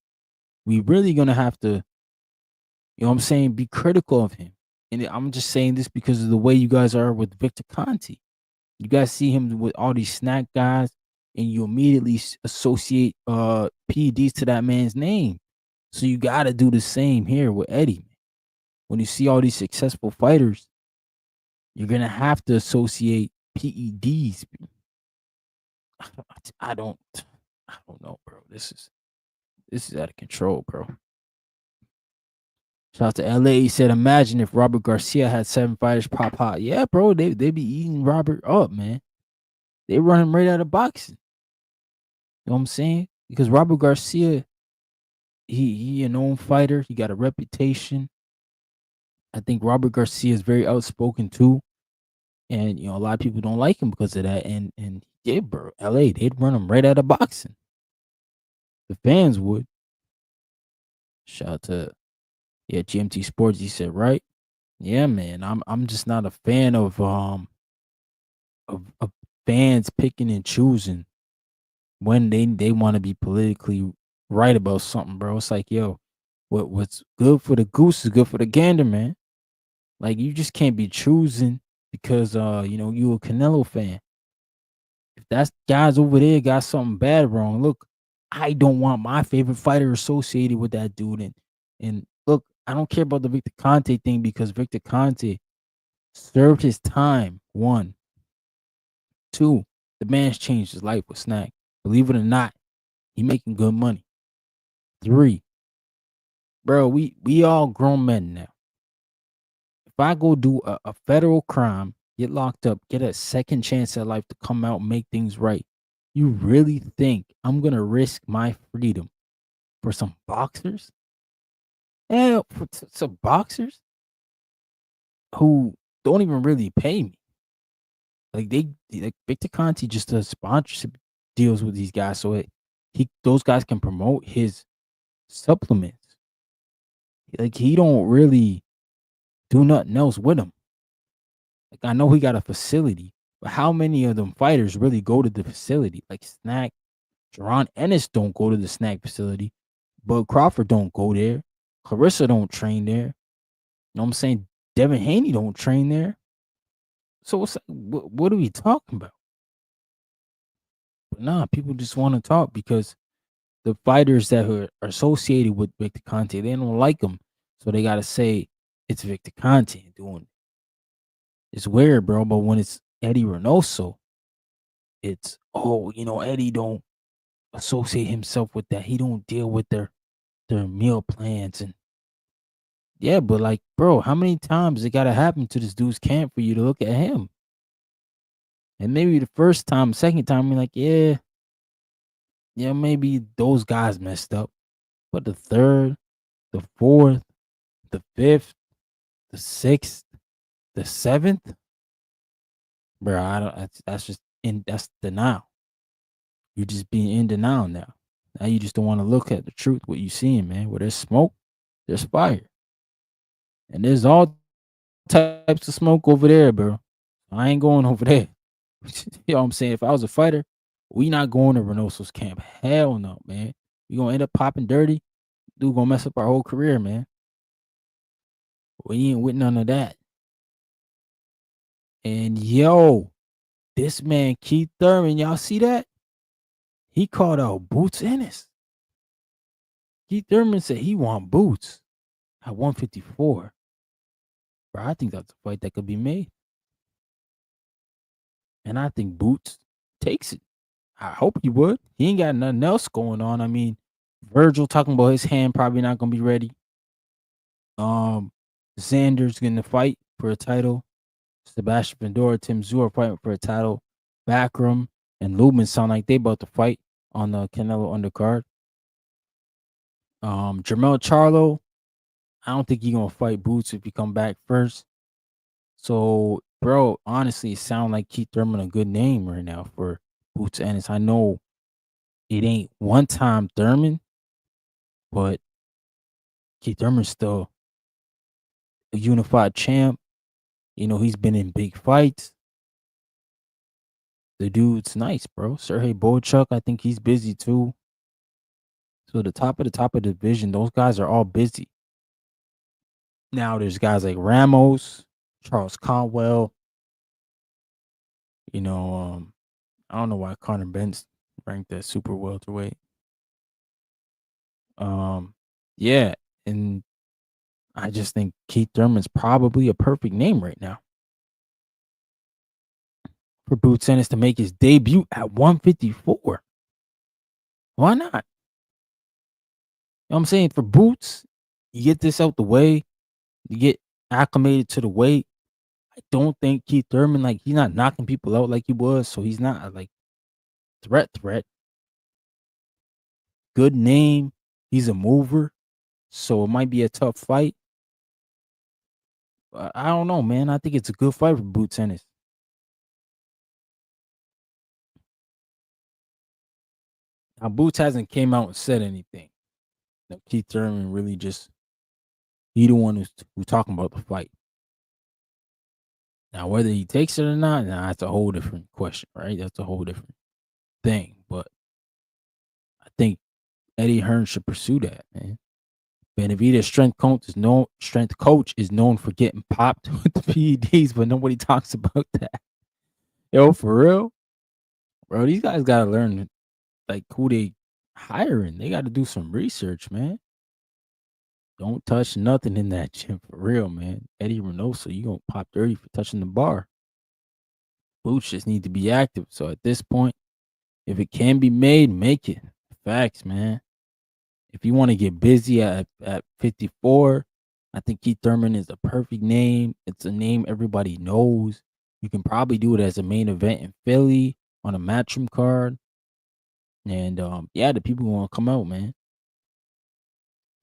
We really gonna have to, you know what I'm saying, be critical of him. And I'm just saying this because of the way you guys are with Victor Conte. You guys see him with all these snack guys, and you immediately associate PEDs to that man's name. So you got to do the same here with Eddie. When you see all these successful fighters, you're gonna have to associate PEDs. I don't know, bro. This is out of control, bro. Shout out to LA. He said, imagine if Robert Garcia had 7 fighters pop hot. Yeah, bro, they be eating Robert up, man. They run him right out of boxing. You know what I'm saying? Because Robert Garcia, he a known fighter. He got a reputation. I think Robert Garcia is very outspoken too. And you know, a lot of people don't like him because of that. And yeah, bro, LA, they'd run him right out of boxing. The fans would. Shout out to GMT Sports. He said, right? Yeah, man. I'm just not a fan of fans picking and choosing when they want to be politically right about something, bro. It's like, yo, what's good for the goose is good for the gander, man. Like, you just can't be choosing because you know, you a Canelo fan. If that guys over there got something bad wrong, look, I don't want my favorite fighter associated with that dude. And look, I don't care about the Victor Conte thing because Victor Conte served his time. 1. 2, the man's changed his life with Snack. Believe it or not, he making good money. 3, bro, we all grown men now. If I go do a federal crime, get locked up, get a second chance at life to come out and make things right, you really think I'm going to risk my freedom for some boxers? Yeah, for some boxers who don't even really pay me. Like Victor Conte just does sponsorship deals with these guys so those guys can promote his supplements. Like, he don't really do nothing else with them. Like, I know he got a facility, but how many of them fighters really go to the facility? Like Snack, Jerron Ennis don't go to the Snack facility. Bud Crawford don't go there. Clarissa don't train there. You know what I'm saying? Devin Haney don't train there. So what are we talking about? But nah, people just want to talk because the fighters that are associated with Victor Conte, they don't like him. So they got to say it's Victor Conte doing it. It's weird, bro. But when it's Eddie Renoso, it's, oh, you know, Eddie don't associate himself with that. He don't deal with their their meal plans and yeah, but like, bro, how many times it gotta happen to this dude's camp for you to look at him? And maybe the first time, second time, you're like, yeah, maybe those guys messed up. But the third, the fourth, the fifth, the sixth, the seventh, bro, I don't. That's just in. That's denial. You're just being in denial now. Now you just don't want to look at the truth. What you seeing, man? Where there's smoke, there's fire, and there's all types of smoke over there, bro. I ain't going over there. You know what I'm saying? If I was a fighter, we not going to Renoso's camp. Hell no, man. We gonna end up popping dirty. Dude gonna mess up our whole career, man. We ain't with none of that. And yo, this man Keith Thurman, y'all see that? He called out Boots Ennis. Keith Thurman said he want Boots at 154. Bro, I think that's a fight that could be made. And I think Boots takes it. I hope he would. He ain't got nothing else going on. I mean, Virgil talking about his hand probably not gonna be ready. Xander's gonna fight for a title. Sebastian Vendora, Tim Tszyu are fighting for a title. Backroom and Lubin sound like they about to fight on the Canelo undercard. Jermell Charlo, I don't think he gonna fight Boots if he come back first. So, bro, honestly, it sounds like Keith Thurman a good name right now for Boots Ennis. I know it ain't one time Thurman, but Keith Thurman's still a unified champ. You know, he's been in big fights. The dude's nice, bro. Sergey Boychuk, I think he's busy too. So the top of the division, those guys are all busy. Now there's guys like Ramos, Charles Conwell. You know, I don't know why Connor Ben's ranked at super welterweight. Yeah, and I just think Keith Thurman's probably a perfect name right now for Boots Ennis to make his debut at 154. Why not? You know what I'm saying? For Boots, you get this out the way, you get acclimated to the weight. I don't think Keith Thurman, like, he's not knocking people out like he was, so he's not a, like, threat. Good name. He's a mover, so it might be a tough fight. I don't know, man. I think it's a good fight for Boots Ennis. Now, Boots hasn't came out and said anything. Now, Keith Thurman really just, he the one who's talking about the fight. Now, whether he takes it or not, that's a whole different question, right? That's a whole different thing. But I think Eddie Hearn should pursue that, man. Benavidez' strength coach is known for getting popped with the PEDs, but nobody talks about that. Yo, for real, bro, these guys gotta learn like who they hiring. They got to do some research, man. Don't touch nothing in that gym for real, man. Eddie Renoso, you gonna pop 30 for touching the bar. Boots just need to be active. So at this point, if it can be made, make it. Facts, man. If you want to get busy at 54, I think Keith Thurman is the perfect name. It's a name everybody knows. You can probably do it as a main event in Philly on a Matchroom card. And yeah, the people want to come out, man.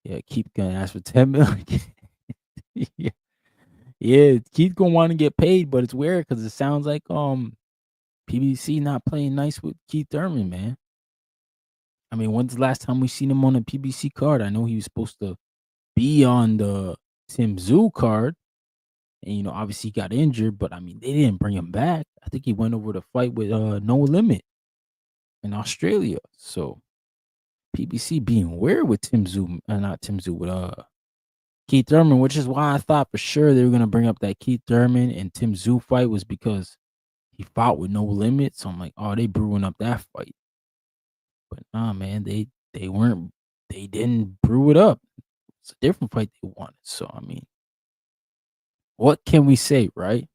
Yeah, Keith gonna ask for 10 million. yeah, Keith gonna want to get paid, but it's weird because it sounds like PBC not playing nice with Keith Thurman, man. I mean, when's the last time we seen him on a PBC card? I know he was supposed to be on the Tim Tszyu card, and you know, obviously he got injured, but I mean, they didn't bring him back. I think he went over to fight with No Limit in Australia. So PBC being weird with Tim Tszyu, not Tim Tszyu, with Keith Thurman, which is why I thought for sure they were gonna bring up that Keith Thurman and Tim Tszyu fight was because he fought with No Limit. So I'm like, oh, they brewing up that fight. But nah, man, they didn't brew it up. It's a different fight they wanted. So I mean, what can we say, right?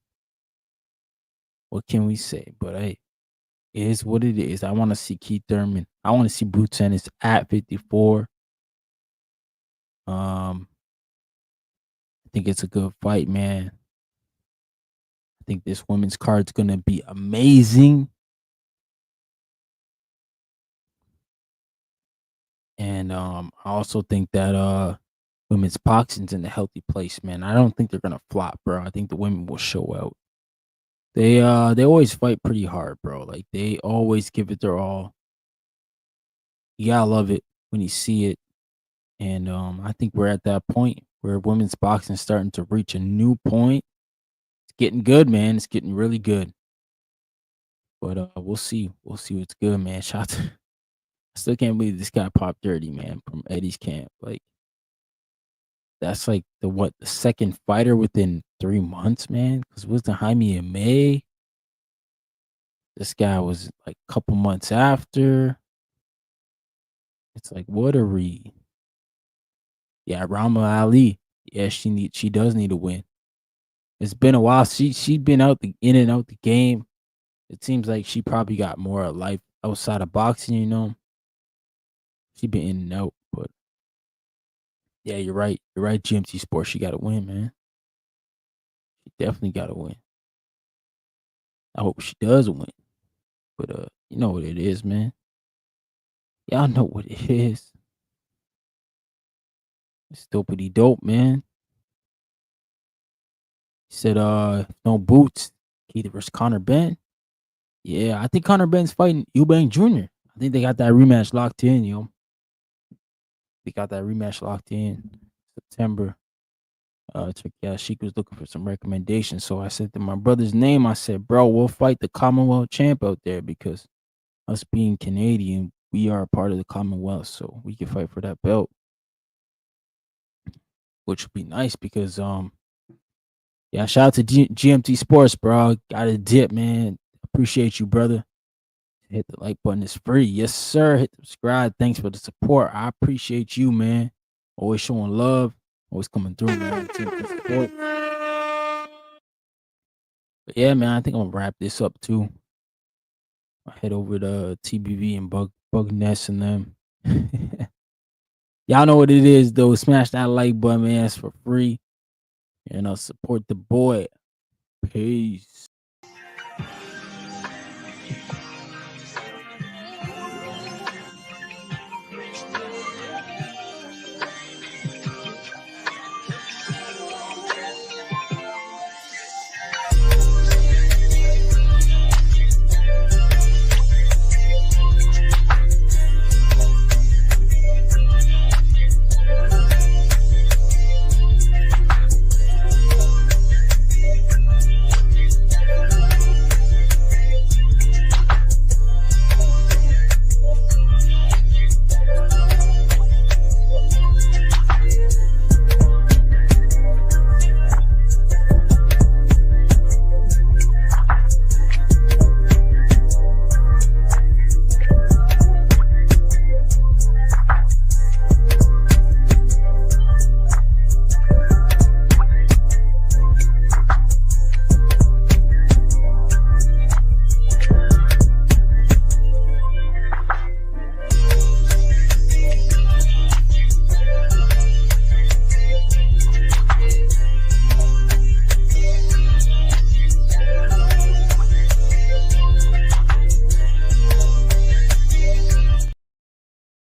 What can we say? But hey, it is what it is. I want to see Keith Thurman. I want to see Boots Ennis at 54. I think it's a good fight, man. I think this women's card's gonna be amazing. And I also think that women's boxing's in a healthy place, man. I don't think they're gonna flop, bro. I think the women will show out. They always fight pretty hard, bro. Like they always give it their all. You gotta love it when you see it. And I think we're at that point where women's boxing is starting to reach a new point. It's getting good, man. It's getting really good. But we'll see. We'll see what's good, man. Shots. I still can't believe this guy popped 30, man, from Eddie's camp. Like that's like the second fighter within 3 months, man. Because wasn't Jaime in May? This guy was like a couple months after. It's like what a read. Yeah, Rama Ali. Yeah, she does need a win. It's been a while. She's been in and out the game. It seems like she probably got more life outside of boxing, you know. She been in and out, but yeah, you're right. You're right, GMT Sports. She gotta win, man. She definitely gotta win. I hope she does win. But you know what it is, man. Y'all know what it is. It's dopey dope, man. He said no boots. Keith versus Conor Ben. Yeah, I think Conor Ben's fighting Eubank Jr. I think they got that rematch locked in, yo. They got that rematch locked in September. Sheik was looking for some recommendations. So I said to my brother's name, I said, bro, we'll fight the Commonwealth champ out there because us being Canadian, we are a part of the Commonwealth. So we can fight for that belt. Which would be nice because yeah, shout out to GMT Sports, bro. Got a dip, man. Appreciate you, brother. Hit the like button. It's free. Yes, sir. Hit subscribe. Thanks for the support. I appreciate you, man. Always showing love. Always coming through, man. Support. But yeah, man, I think I'm gonna wrap this up too. I'll head over to TBV and Bug Nest and them. Y'all know what it is, though. Smash that like button, man. It's for free. And support the boy. Peace.